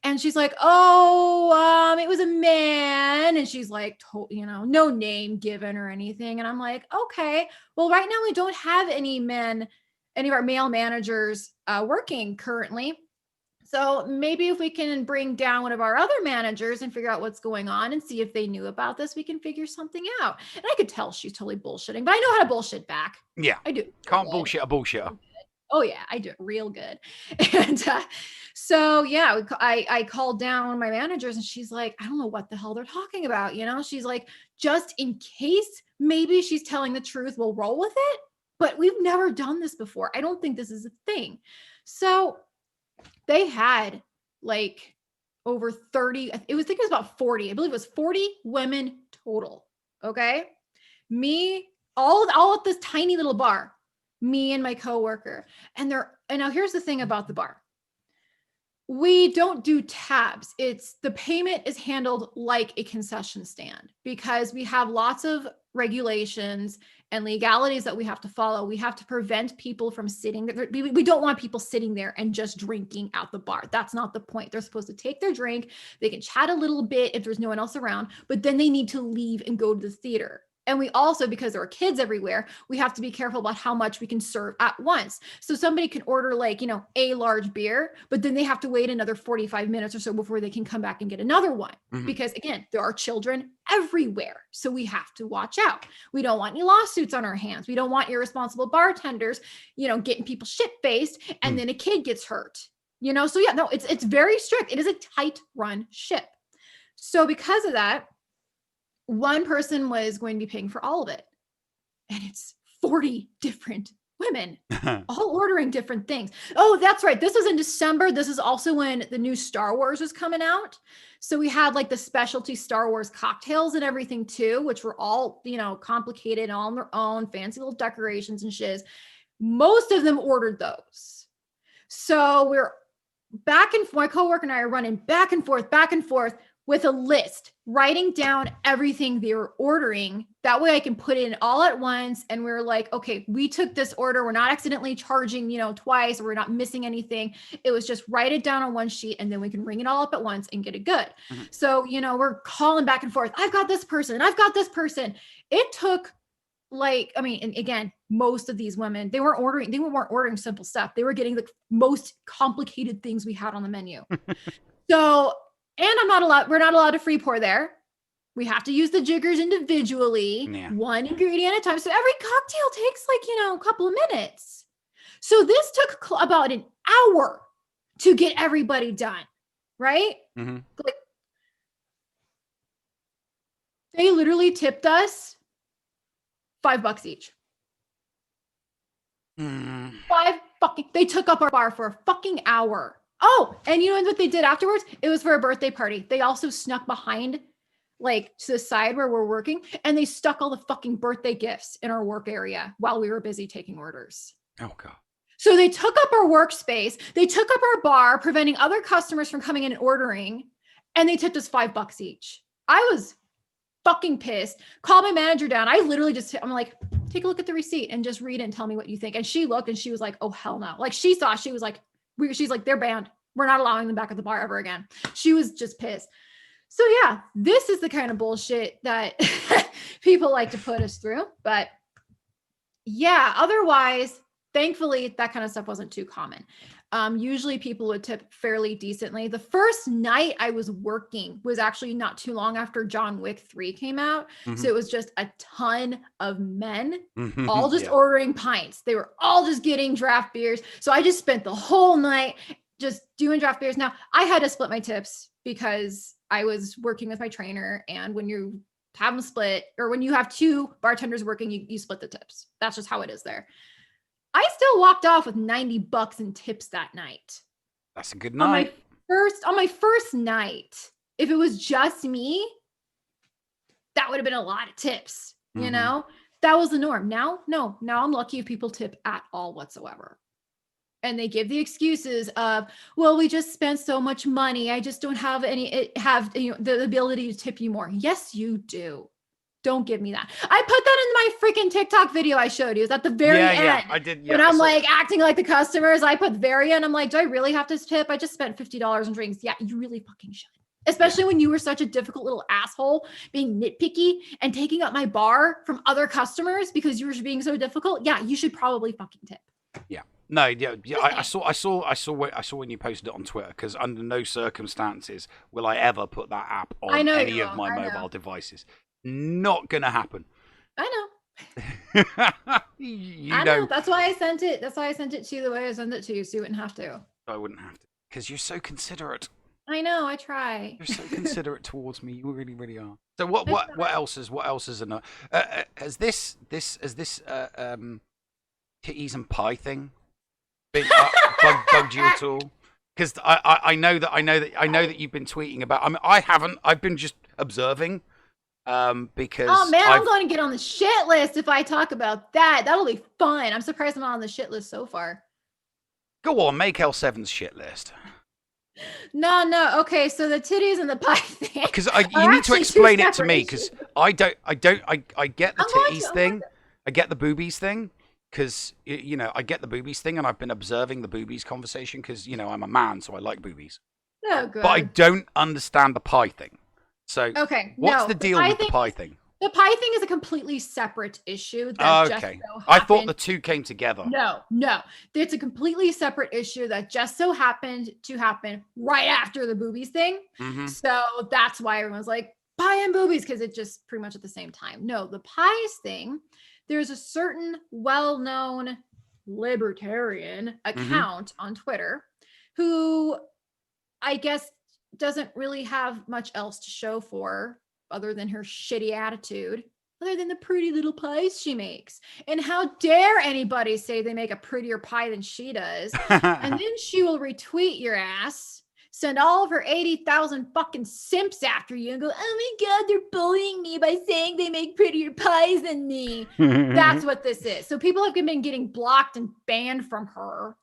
And she's like, oh, it was a man. And she's like, no name given or anything. And I'm like, okay, well, right now we don't have any of our male managers working currently. So maybe if we can bring down one of our other managers and figure out what's going on and see if they knew about this, we can figure something out. And I could tell she's totally bullshitting, but I know how to bullshit back. Yeah. I do. Can't bullshit a bullshitter. Oh yeah, I do it real good. And so yeah, I called down my managers, and she's like, I don't know what the hell they're talking about. She's like, just in case maybe she's telling the truth, we'll roll with it. But we've never done this before. I don't think this is a thing. So they had like over 30, I think it was about 40. I believe it was 40 women total. Okay. Me, all at this tiny little bar, me and my coworker. And now here's the thing about the bar. We don't do tabs. The payment is handled like a concession stand, because we have lots of regulations and legalities that we have to follow. We have to prevent people from sitting there. We don't want people sitting there and just drinking out the bar. That's not the point. They're supposed to take their drink. They can chat a little bit if there's no one else around, but then they need to leave and go to the theater. And we also, because there are kids everywhere, we have to be careful about how much we can serve at once. So somebody can order like, a large beer, but then they have to wait another 45 minutes or so before they can come back and get another one. Mm-hmm. Because again, there are children everywhere. So we have to watch out. We don't want any lawsuits on our hands. We don't want irresponsible bartenders, getting people shit-faced and then a kid gets hurt, So yeah, no, it's very strict. It is a tight run ship. So because of that, one person was going to be paying for all of it. And it's 40 different women, all ordering different things. Oh, that's right. This was in December. This is also when the new Star Wars was coming out. So we had like the specialty Star Wars cocktails and everything too, which were all, complicated all on their own, fancy little decorations and shiz. Most of them ordered those. So we're back and my coworker and I are running back and forth with a list, writing down everything they were ordering. That way I can put it in all at once. And we're like, okay, we took this order. We're not accidentally charging, twice, or we're not missing anything. It was just write it down on one sheet and then we can ring it all up at once and get it good. Mm-hmm. So, we're calling back and forth. I've got this person. I've got this person. It took and again, most of these women, they weren't ordering simple stuff. They were getting the most complicated things we had on the menu. So, and we're not allowed to free pour there. We have to use the jiggers individually, one ingredient at a time. So every cocktail takes a couple of minutes. So this took about an hour to get everybody done, right? Mm-hmm. They literally tipped us $5 each. They took up our bar for a fucking hour. Oh, and you know what they did afterwards? It was for a birthday party. They also snuck behind, to the side where we're working, and they stuck all the fucking birthday gifts in our work area while we were busy taking orders. Oh, God. So they took up our workspace. They took up our bar, preventing other customers from coming in and ordering, and they tipped us $5 each. I was fucking pissed. Called my manager down. I literally I'm like, take a look at the receipt and just read it and tell me what you think. And she looked and she was like, oh, hell no. She was like, she's like, they're banned. We're not allowing them back at the bar ever again. She was just pissed. So yeah, this is the kind of bullshit that people like to put us through. But yeah, otherwise, thankfully, that kind of stuff wasn't too common. Usually people would tip fairly decently. The first night I was working was actually not too long after John Wick 3 came out. Mm-hmm. So it was just a ton of men, all just ordering pints. They were all just getting draft beers. So I just spent the whole night just doing draft beers. Now I had to split my tips because I was working with my trainer. And when you have them split, or when you have two bartenders working, you split the tips. That's just how it is there. I still walked off with $90 in tips that night. That's a good night. On my first night, if it was just me, that would have been a lot of tips. That was the norm. Now I'm lucky if people tip at all whatsoever. And they give the excuses of, well, we just spent so much money. I just don't have the ability to tip you more. Yes, you do. Don't give me that. I put that in my freaking TikTok video I showed you. It's at the very end. Yeah, I did. Yeah, when I'm acting like the customers, I put very end. I'm like, do I really have to tip? I just spent $50 on drinks. Yeah, you really fucking should. Especially when you were such a difficult little asshole being nitpicky and taking up my bar from other customers because you were being so difficult. Yeah, you should probably fucking tip. Yeah. No, yeah. I saw when you posted it on Twitter, because under no circumstances will I ever put that app on any of my mobile devices. Not gonna happen. I know. I know. That's why I sent it. That's why I sent it to you the way I sent it to you, so you wouldn't have to. I wouldn't have to, because you're so considerate. I know. I try. You're so considerate towards me. You really, really are. So what else is enough? Has this titties and pie thing been bugged you at all? Because I know that you've been tweeting about. I mean, I haven't. I've been just observing. Because I'm going to get on the shit list if I talk about that. That'll be fun. I'm surprised I'm not on the shit list so far. Go on, make L7's shit list. No. Okay, so the titties and the pie thing. Because you need to explain it to me, because I get the titties thing. I get the boobies thing. Because, I get the boobies thing, and I've been observing the boobies conversation because, I'm a man, so I like boobies. Oh, good. But I don't understand the pie thing. So, what's the deal with the pie thing? The pie thing is a completely separate issue. I thought the two came together. No. It's a completely separate issue that just so happened to happen right after the boobies thing. Mm-hmm. So that's why everyone's like, pie and boobies, because it's just pretty much at the same time. No, the pies thing, there's a certain well-known libertarian account on Twitter who I guess doesn't really have much else to show for other than her shitty attitude, other than the pretty little pies she makes. And how dare anybody say they make a prettier pie than she does? And then she will retweet your ass send all of her 80,000 fucking simps after you and go, oh my God, they're bullying me by saying they make prettier pies than me. That's what this is. So people have been getting blocked and banned from her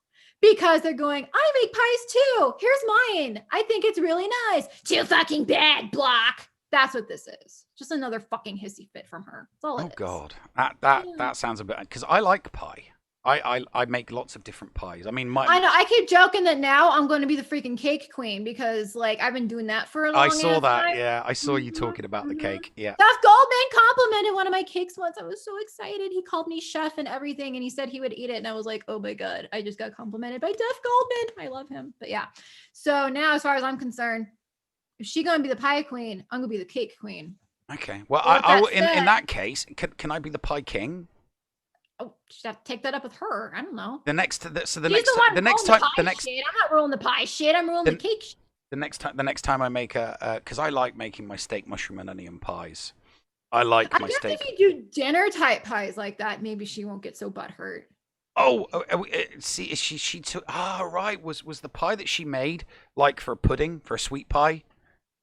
because they're going, I make pies too. Here's mine. I think it's really nice. Too fucking bad, block. That's what this is. Just another fucking hissy fit from her. That's all it is. Oh God, that sounds a bit, because I like pie. I make lots of different pies. I mean, I know. I keep joking that now I'm going to be the freaking cake queen because, like, I've been doing that for a long time. I saw that. Yeah, I saw you talking about the cake. Yeah. Duff Goldman complimented one of my cakes once. I was so excited. He called me chef and everything, and he said he would eat it. And I was like, oh my God, I just got complimented by Duff Goldman. I love him. But yeah. So now, as far as I'm concerned, if she's going to be the pie queen, I'm going to be the cake queen. Okay. Well, I in that case, can I be the pie king? Oh, just have to take that up with her. I don't know. The next time, I'm not ruling the pie shit. I'm ruling the cake shit. The next time I make because I like making my steak, mushroom, and onion pies. I like my steak. If you do dinner type pies like that, maybe she won't get so butthurt. Oh, see, she took. Right. Was the pie that she made like for a pudding, for a sweet pie?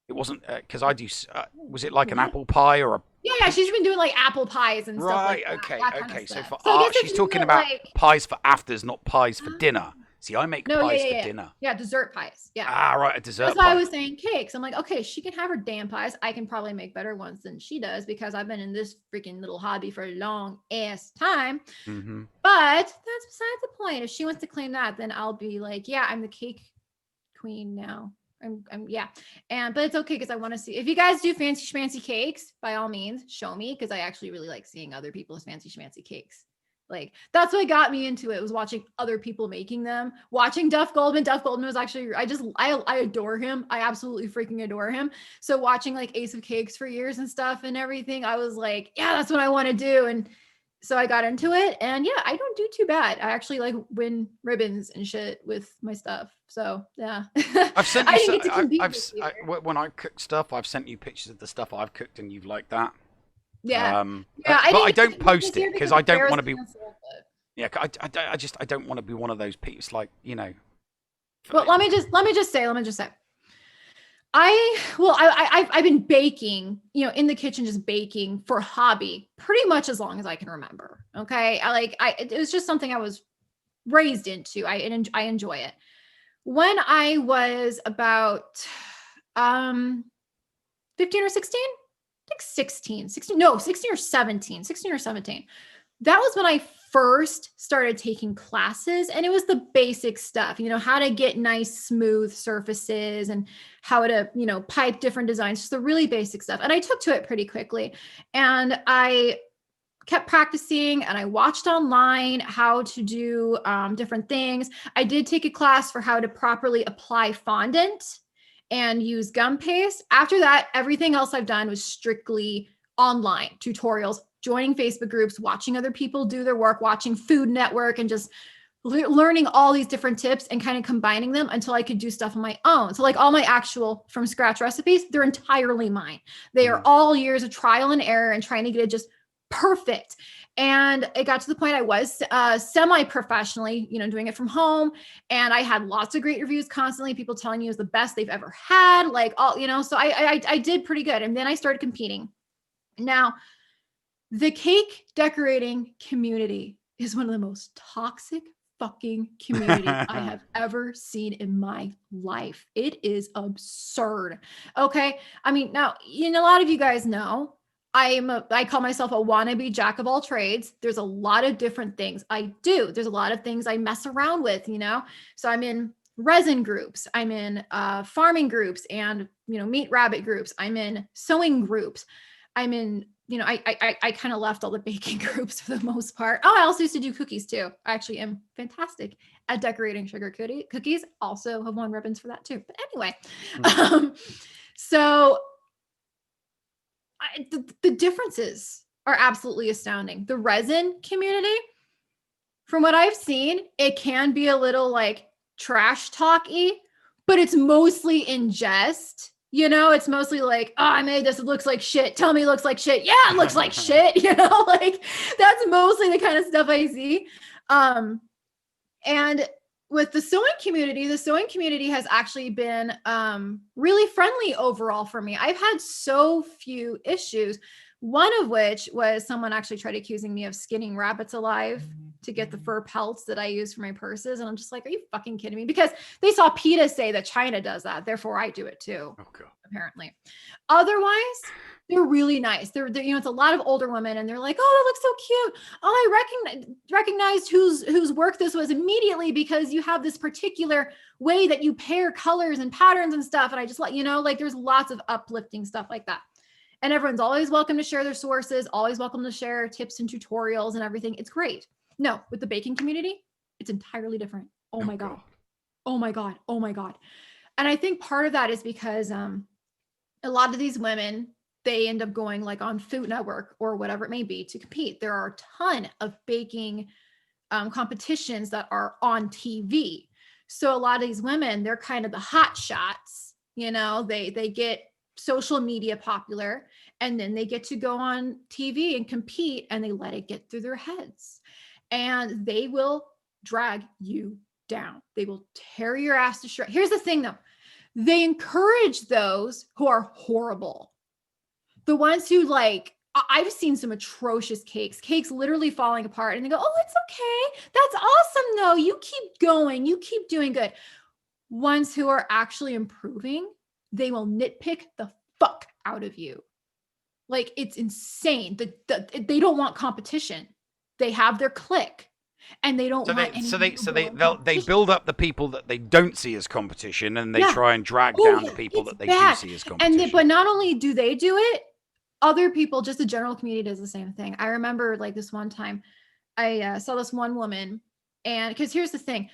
It wasn't because I do. Was it like an apple pie or a? Yeah, she's been doing like apple pies and stuff like that. Right, okay. So she's talking about pies for afters, not pies for dinner. See, I make pies for dinner. Yeah, dessert pies. Yeah. Right, a dessert. That's why I was saying cakes. I'm like, okay, she can have her damn pies. I can probably make better ones than she does because I've been in this freaking little hobby for a long ass time. Mm-hmm. But that's beside the point. If she wants to claim that, then I'll be like, yeah, I'm the cake queen now. But it's okay because I want to see if you guys do fancy schmancy cakes, by all means show me, because I actually really like seeing other people's fancy schmancy cakes. Like that's what got me into it, was watching other people making them, watching Duff Goldman was actually, I adore him. I absolutely freaking adore him. So watching like Ace of Cakes for years and stuff and everything, I was like, yeah, that's what I want to do. And so I got into it, and yeah, I don't do too bad. I actually like win ribbons and shit with my stuff. So yeah, I've sent you. When I cook stuff, I've sent you pictures of the stuff I've cooked, and you've liked that. Yeah, but I don't post it because I don't want to be. Yeah, I don't want to be one of those people. It's like, you know. Well, let me just say. I've been baking, in the kitchen, just baking for hobby pretty much as long as I can remember. Okay. It was just something I was raised into. I enjoy it. When I was about 15 or 16, I think 16 or 17. That was when I first started taking classes, and it was the basic stuff, how to get nice, smooth surfaces and how to, pipe different designs, just the really basic stuff. And I took to it pretty quickly, and I kept practicing, and I watched online how to do different things. I did take a class for how to properly apply fondant and use gum paste. After that, everything else I've done was strictly online tutorials, joining Facebook groups, watching other people do their work, watching Food Network, and just learning all these different tips and kind of combining them until I could do stuff on my own. So like all my actual from scratch recipes, they're entirely mine. They are all years of trial and error and trying to get it just perfect. And it got to the point I was semi-professionally, doing it from home. And I had lots of great reviews constantly, people telling me it was the best they've ever had, so I did pretty good. And then I started competing. Now, the cake decorating community is one of the most toxic fucking communities I have ever seen in my life. It is absurd. Okay. I mean, now, a lot of you guys know I call myself a wannabe jack of all trades. There's a lot of different things I do. There's a lot of things I mess around with, so I'm in resin groups. I'm in farming groups and, meat rabbit groups. I'm in sewing groups. I'm in, I kind of left all the baking groups for the most part. Oh, I also used to do cookies too. I actually am fantastic at decorating sugar cookies. Also have won ribbons for that too. But anyway, so the differences are absolutely astounding. The resin community, from what I've seen, it can be a little like trash talky, but it's mostly in jest. It's mostly like, oh, I made this. It looks like shit. Tell me it looks like shit. Yeah, it looks like shit. Like that's mostly the kind of stuff I see. And with the sewing community has actually been really friendly overall for me. I've had so few issues. One of which was someone actually tried accusing me of skinning rabbits alive to get the fur pelts that I use for my purses. And I'm just like, are you fucking kidding me? Because they saw PETA say that China does that. Therefore, I do it too. Oh, God. Apparently. Otherwise, they're really nice. They're it's a lot of older women, and they're like, "Oh, that looks so cute. Oh, I recognized whose work this was immediately because you have this particular way that you pair colors and patterns and stuff." And I just let you know, like, there's lots of uplifting stuff like that. And everyone's always welcome to share their sources, always welcome to share tips and tutorials and everything. It's great. No, with the baking community, it's entirely different. Oh my God. Oh my God. Oh my God. And I think part of that is because a lot of these women, they end up going like on Food Network or whatever it may be to compete. There are a ton of baking competitions that are on TV. So a lot of these women, they're kind of the hot shots, they get social media popular, and then they get to go on TV and compete, and they let it get through their heads. And they will drag you down. They will tear your ass to shreds. Here's the thing though. They encourage those who are horrible. The ones who I've seen some atrocious cakes literally falling apart, and they go, "Oh, it's okay. That's awesome though. You keep going. You keep doing good." Ones who are actually improving, they will nitpick the fuck out of you. Like, it's insane. They don't want competition. They have their clique. And they don't want they build up the people that they don't see as competition, and they try and drag down the people that they do see as competition. But not only do they do it, other people, just the general community, does the same thing. I remember like this one time, I saw this one woman, and because here's the thing,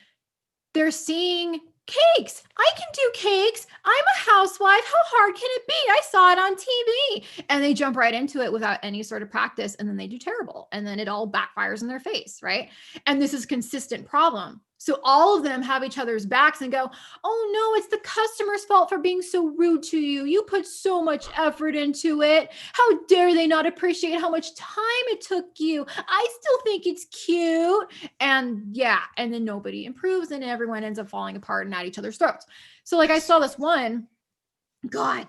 they're seeing cakes. I can do cakes. I'm a housewife. How hard can it be? I saw it on TV. And they jump right into it without any sort of practice. And then they do terrible. And then it all backfires in their face, right? And this is a consistent problem. So all of them have each other's backs and go, "Oh no, it's the customer's fault for being so rude to you. You put so much effort into it. How dare they not appreciate how much time it took you? I still think it's cute." And then nobody improves, and everyone ends up falling apart and at each other's throats. So like I saw this one, God,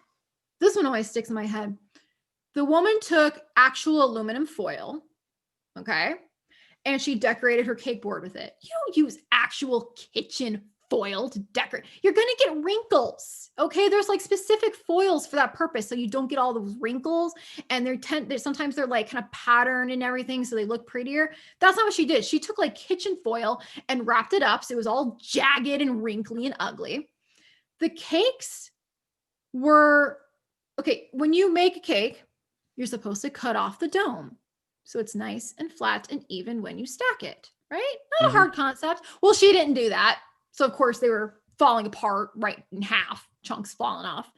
this one always sticks in my head. The woman took actual aluminum foil, okay? And she decorated her cake board with it. You don't use actual kitchen foil to decorate. You're going to get wrinkles. Okay. There's like specific foils for that purpose. So you don't get all those wrinkles, and sometimes they're like kind of patterned and everything, so they look prettier. That's not what she did. She took like kitchen foil and wrapped it up. So it was all jagged and wrinkly and ugly. The cakes were, okay, when you make a cake, you're supposed to cut off the dome, so it's nice and flat and even when you stack it, right? Not a hard concept. Well, she didn't do that. So of course they were falling apart right in half, chunks falling off.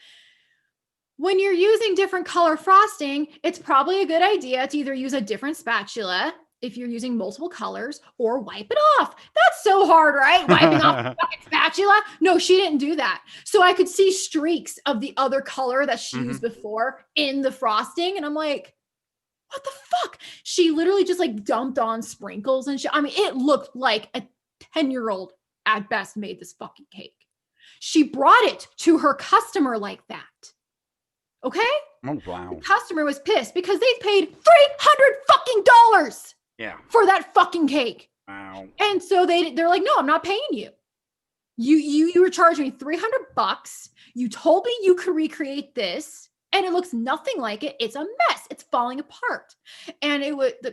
When you're using different color frosting, it's probably a good idea to either use a different spatula if you're using multiple colors, or wipe it off. That's so hard, right? Wiping off the fucking spatula. No, she didn't do that. So I could see streaks of the other color that she used before in the frosting. And I'm like, what the fuck? She literally just like dumped on sprinkles and shit. I mean, it looked like a 10-year-old at best made this fucking cake. She brought it to her customer like that. Okay? Oh, wow. The customer was pissed because they paid $300 fucking dollars for that fucking cake. Wow. And so they're like, "No, I'm not paying you. You were charging me $300. You told me you could recreate this, and it looks nothing like it. It's a mess. It's falling apart." And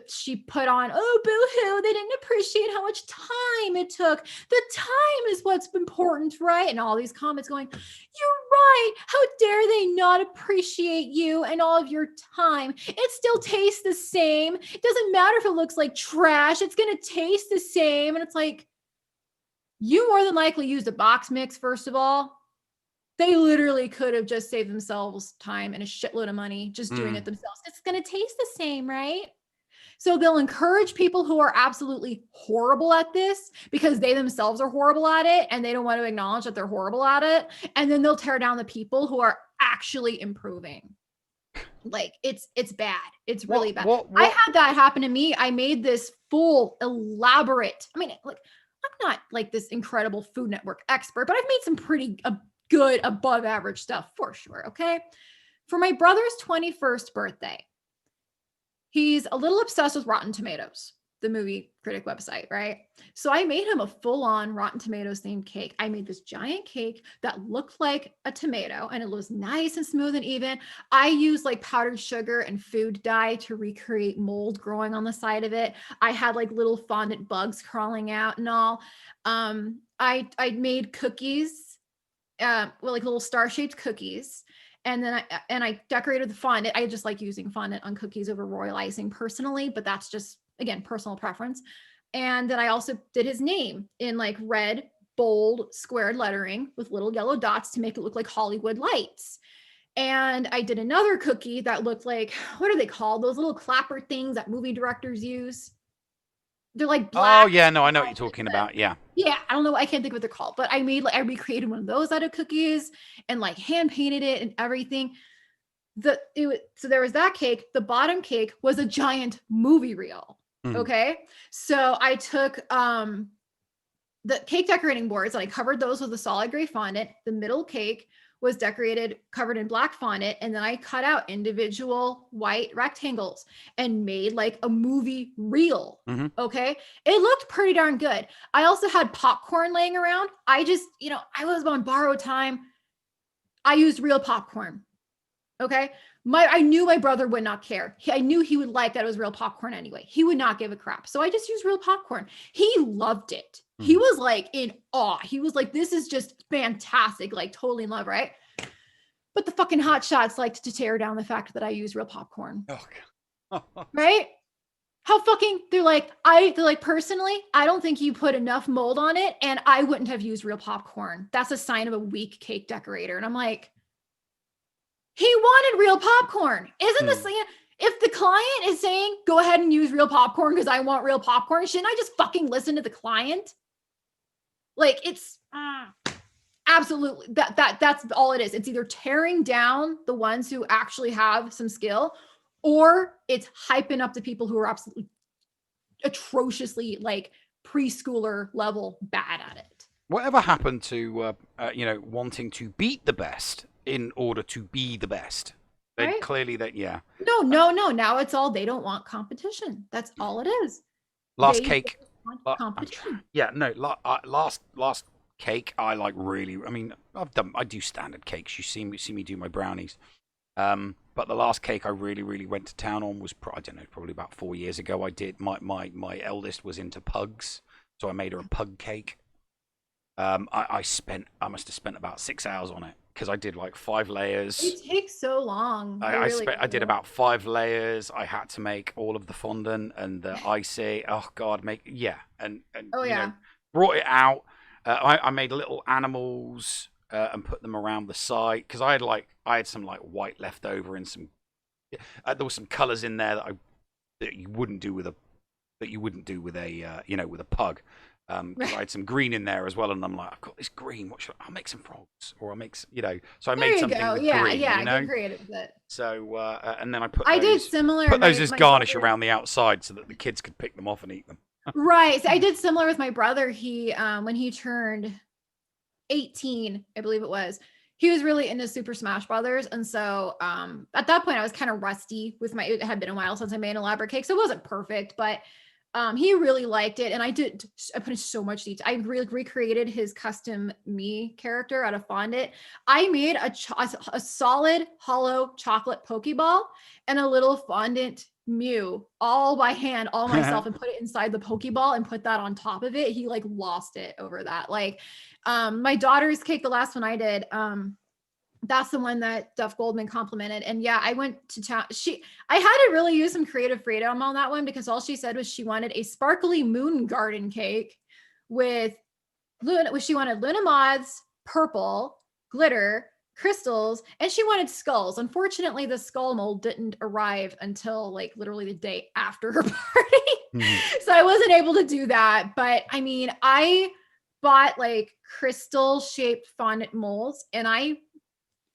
she put on, "Oh, boo-hoo, they didn't appreciate how much time it took. The time is what's important, right?" And all these comments going, "You're right. How dare they not appreciate you and all of your time? It still tastes the same. It doesn't matter if it looks like trash. It's going to taste the same." And it's like, you more than likely used a box mix, first of all. They literally could have just saved themselves time and a shitload of money just doing it themselves. It's going to taste the same, right? So they'll encourage people who are absolutely horrible at this because they themselves are horrible at it, and they don't want to acknowledge that they're horrible at it. And then they'll tear down the people who are actually improving. Like, it's bad. It's really bad. I had that happen to me. I made this full elaborate, I mean, like, I'm not like this incredible Food Network expert, but I've made some pretty good above average stuff for sure. Okay. For my brother's 21st birthday, he's a little obsessed with Rotten Tomatoes, the movie critic website, right? So I made him a full-on Rotten Tomatoes themed cake. I made this giant cake that looked like a tomato and it was nice and smooth and even. I used like powdered sugar and food dye to recreate mold growing on the side of it. I had like little fondant bugs crawling out and all. I made cookies, like little star-shaped cookies. And then I decorated the fondant. I just like using fondant on cookies over royal icing personally, but that's just, again, personal preference. And then I also did his name in like red, bold, squared lettering with little yellow dots to make it look like Hollywood lights. And I did another cookie that looked like, what are they called? Those little clapper things that movie directors use. They're like black. Oh yeah, no, I know what you're talking about. Yeah. Yeah, I don't know. I can't think what they're called, but I recreated one of those out of cookies and like hand painted it and everything. So there was that cake. The bottom cake was a giant movie reel. Mhm. Okay. So I took the cake decorating boards and I covered those with a solid gray fondant. The middle cake was covered in black fondant. And then I cut out individual white rectangles and made like a movie reel. Mhm. Okay. It looked pretty darn good. I also had popcorn laying around. I just, I was on borrowed time. I used real popcorn. Okay. I knew my brother would not care. I knew he would like that it was real popcorn anyway. He would not give a crap. So I just used real popcorn. He loved it. He was like in awe. He was like, this is just fantastic. Like totally in love, right? But the fucking hot shots liked to tear down the fact that I use real popcorn. Oh, right? They're like, personally, I don't think you put enough mold on it and I wouldn't have used real popcorn. That's a sign of a weak cake decorator. And I'm like, he wanted real popcorn. Isn't this, if the client is saying, go ahead and use real popcorn because I want real popcorn, shouldn't I just fucking listen to the client? Like it's absolutely that's all it is. It's either tearing down the ones who actually have some skill or it's hyping up the people who are absolutely atrociously like preschooler level bad at it. Whatever happened to wanting to beat the best in order to be the best? Right? Clearly that, yeah. No. Now it's all they don't want competition. That's all it is. Last cake. Last cake. I like really. I mean, I do standard cakes. You see me do my brownies. But the last cake I really went to town on was I don't know, probably about 4 years ago. I did my eldest was into pugs, so I made her a pug cake. I must have spent about 6 hours on it because I did like 5 layers. It takes so long. I did about 5 layers. I had to make all of the fondant and the icing. Oh God, and brought it out. I made little animals and put them around the side because I had some like white left over and some there was some colors in there that you wouldn't do with a with a pug. I had some green in there as well, and I'm like, I've got this green. I'll make some frogs, or I'll make So I made something with green. Get creative with it. So and then I put those as garnish around the outside so that the kids could pick them off and eat them. Right. So I did similar with my brother. He when he turned 18, I believe it was, he was really into Super Smash Brothers, and so at that point I was kind of rusty with it had been a while since I made an elaborate cake, so it wasn't perfect, but he really liked it, and I put in so much detail. I recreated his custom me character out of fondant. I made a solid hollow chocolate Pokeball and a little fondant Mew all by hand, all myself, and put it inside the Pokeball and put that on top of it. He like lost it over that. Like my daughter's cake, the last one I did, that's the one that Duff Goldman complimented. And yeah, I went to town. I had to really use some creative freedom on that one because all she said was she wanted a sparkly moon garden cake with she wanted Luna moths, purple, glitter, crystals, and she wanted skulls. Unfortunately, the skull mold didn't arrive until like literally the day after her party. So I wasn't able to do that. But I mean, I bought like crystal shaped fondant molds and I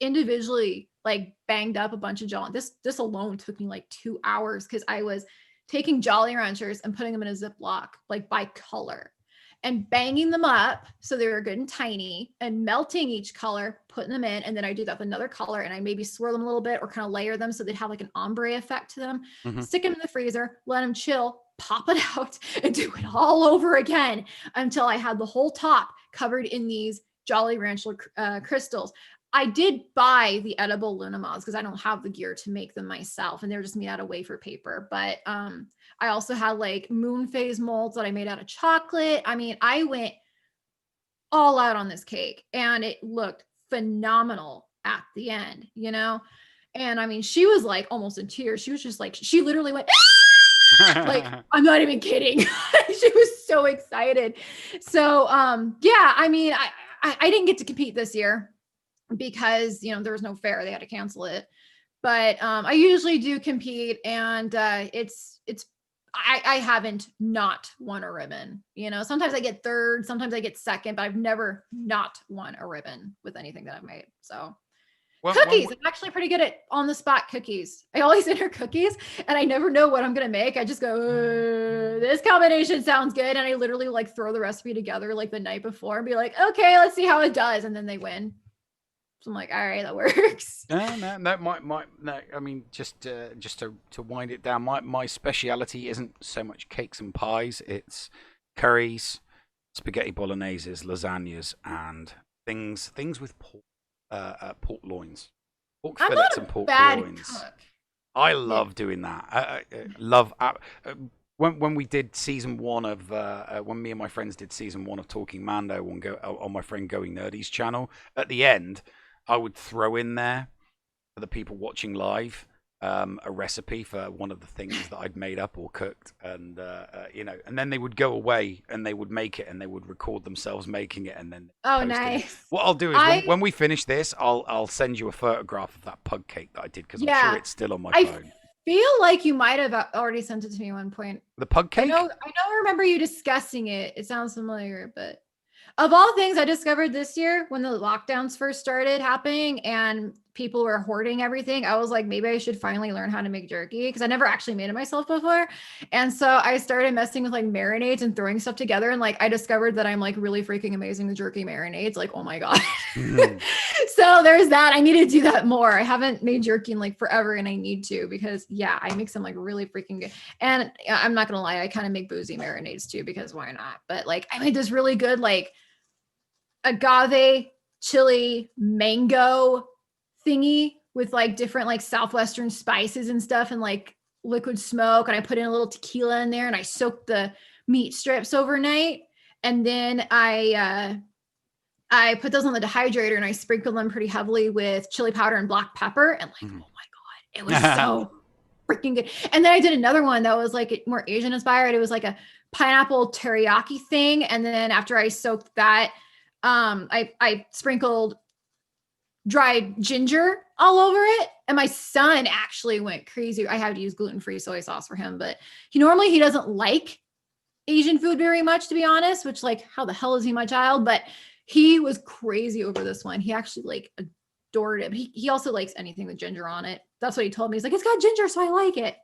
individually like banged up a bunch of Jolly. This alone took me like 2 hours because I was taking Jolly Ranchers and putting them in a Ziploc like by color. and banging them up so they were good and tiny, and melting each color, putting them in, and then I do that with another color, and I maybe swirl them a little bit or kind of layer them so they'd have like an ombre effect to them. Stick them in the freezer, let them chill, pop it out, and do it all over again until I had the whole top covered in these Jolly Rancher crystals. I did buy the edible Lunamas because I don't have the gear to make them myself, and they're just made out of wafer paper. But I also had like moon phase molds that I made out of chocolate. I mean, I went all out on this cake, and it looked phenomenal at the end, you know? And I mean, she was like almost in tears. She was just like, she literally went, like, I'm not even kidding. She was so excited. So yeah, I mean, I didn't get to compete this year because, you know, there was no fair. They had to cancel it. But I usually do compete, and I haven't not won a ribbon. You know, sometimes I get third, sometimes I get second, but I've never not won a ribbon with anything that I've made. So cookies, I'm actually pretty good at on the spot cookies. I always enter cookies, and I never know what I'm gonna make. I just go, this combination sounds good, and I literally like throw the recipe together like the night before and be like, okay, let's see how it does, and then they win. So I'm like, all right, that works. No. I mean, just to wind it down, my speciality isn't so much cakes and pies. It's curries, spaghetti bologneses, lasagnas, and things with pork loins, pork fillets, and pork loins. Cook. I love doing that. I love when we did season 1 of when me and my friends did season 1 of Talking Mando on my friend Going Nerdy's channel. At the end, I would throw in there for the people watching live a recipe for one of the things that I'd made up or cooked, and you know, and then they would go away and they would make it, and they would record themselves making it, and then nice. It. What I'll do is when we finish this, I'll send you a photograph of that pug cake that I did, because I'm sure it's still on my phone. I feel like you might have already sent it to me at one point. The pug cake? I don't remember you discussing it. It sounds familiar, but of all things I discovered this year when the lockdowns first started happening and people were hoarding everything, I was like, maybe I should finally learn how to make jerky, because I never actually made it myself before. And so I started messing with like marinades and throwing stuff together. And like, I discovered that I'm like really freaking amazing with jerky marinades. Like, oh my God. So there's that. I need to do that more. I haven't made jerky in like forever, and I need to, because yeah, I make some like really freaking good. And I'm not going to lie, I kind of make boozy marinades too, because why not? But like, I made this really good, like agave, chili, mango thingy with like different like Southwestern spices and stuff, and like liquid smoke. And I put in a little tequila in there, and I soaked the meat strips overnight. And then I put those on the dehydrator, and I sprinkled them pretty heavily with chili powder and black pepper. And like, oh my God, it was so freaking good. And then I did another one that was like more Asian inspired. It was like a pineapple teriyaki thing. And then after I soaked that, I sprinkled dried ginger all over it. And my son actually went crazy. I had to use gluten-free soy sauce for him, but he doesn't like Asian food very much, to be honest, which like, how the hell is he my child? But he was crazy over this one. He actually like adored it. He also likes anything with ginger on it. That's what he told me. He's like, it's got ginger, so I like it.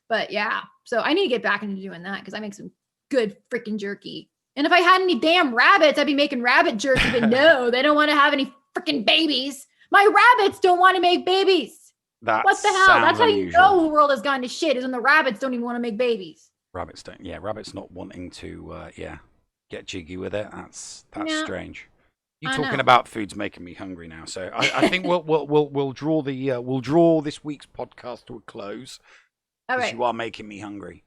But yeah, so I need to get back into doing that, because I make some good freaking jerky. And if I had any damn rabbits, I'd be making rabbit jerky, but no, they don't want to have any freaking babies. My rabbits don't want to make babies. What the hell? That's how you know the world has gone to shit, is when the rabbits don't even want to make babies. Rabbits don't. Yeah, rabbits not wanting to get jiggy with it. That's strange. You talking about food's making me hungry now. So I think we'll draw this week's podcast to a close. All right. You are making me hungry.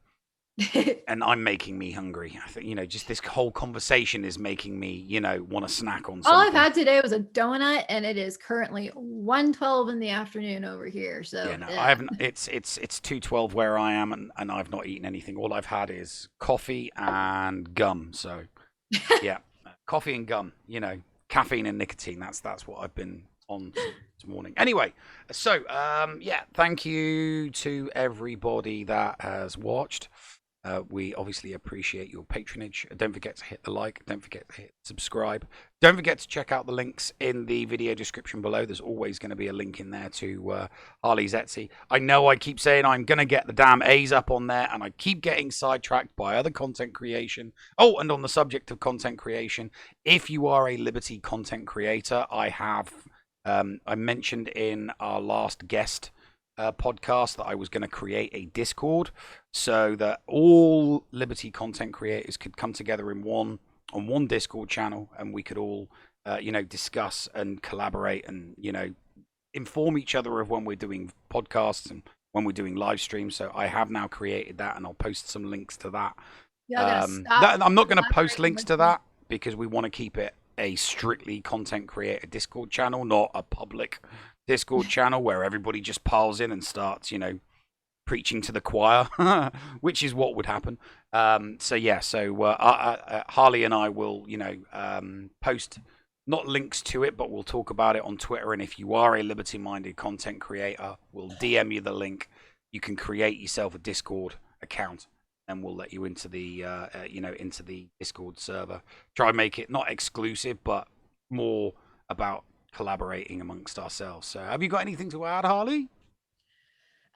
And I'm making me hungry. I think, just this whole conversation is making me, want to snack on something. All I've had today was a donut, and it is currently 1:12 in the afternoon over here. So I haven't. It's 2:12 where I am, and I've not eaten anything. All I've had is coffee and gum. So yeah, coffee and gum. Caffeine and nicotine. That's what I've been on this morning. Anyway, so thank you to everybody that has watched. We obviously appreciate your patronage. Don't forget to hit the like. Don't forget to hit subscribe. Don't forget to check out the links in the video description below. There's always going to be a link in there to Harley's Etsy. I know I keep saying I'm going to get the damn A's up on there, and I keep getting sidetracked by other content creation. Oh, and on the subject of content creation, if you are a Liberty content creator, I have I mentioned in our last guest podcast that I was going to create a Discord so that all Liberty content creators could come together in one Discord channel, and we could all discuss and collaborate and inform each other of when we're doing podcasts and when we're doing live streams. So I have now created that, and I'll post some links to that. I'm not going to post links to that because we want to keep it a strictly content creator Discord channel, not a public Discord channel where everybody just piles in and starts, preaching to the choir, which is what would happen. Harley and I will, post not links to it, but we'll talk about it on Twitter. And if you are a liberty-minded content creator, we'll DM you the link. You can create yourself a Discord account, and we'll let you into the, into the Discord server. Try and make it not exclusive, but more about collaborating amongst ourselves. So have you got anything to add, Harley?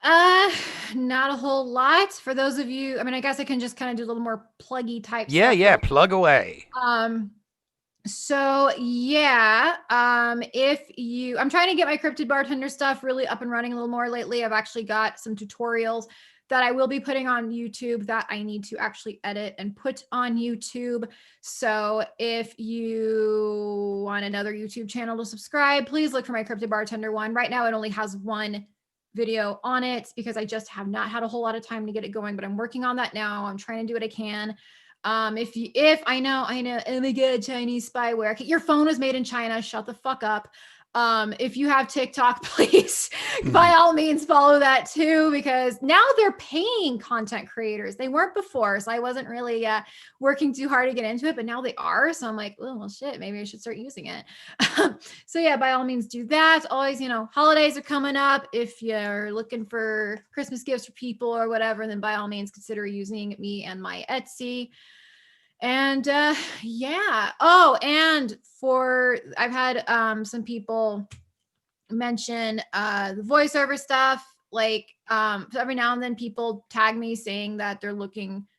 Not a whole lot. For those of you, I guess I can just kind of do a little more pluggy type stuff. Yeah, plug away. So yeah, if you, I'm trying to get my Cryptid Bartender stuff really up and running a little more lately. I've actually got some tutorials that I will be putting on YouTube that I need to actually edit and put on YouTube. So if you want another YouTube channel to subscribe, please look for my Cryptid Bartender one. Right now, it only has one video on it because I just have not had a whole lot of time to get it going, but I'm working on that now. I'm trying to do what I can. If I know, oh my God, Chinese spyware. Your phone was made in China. Shut the fuck up. If you have TikTok, please by all means follow that too, because now they're paying content creators. They weren't before. So I wasn't really working too hard to get into it, but now they are. So I'm like, oh, well, shit, maybe I should start using it. So yeah, by all means do that. Always, holidays are coming up. If you're looking for Christmas gifts for people or whatever, then by all means consider using me and my Etsy. And yeah. Oh, and I've had some people mention the voiceover stuff. Like every now and then people tag me saying that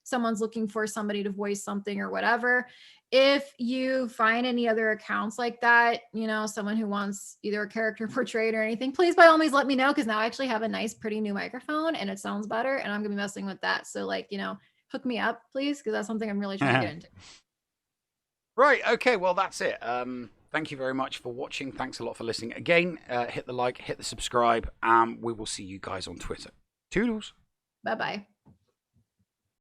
someone's looking for somebody to voice something or whatever. If you find any other accounts like that, someone who wants either a character portrayed or anything, please by all means let me know, because now I actually have a nice, pretty new microphone and it sounds better, and I'm gonna be messing with that. So hook me up, please, because that's something I'm really trying to get into. Right. Okay. Well, that's it. Thank you very much for watching. Thanks a lot for listening. Again, hit the like, hit the subscribe, and we will see you guys on Twitter. Toodles. Bye-bye.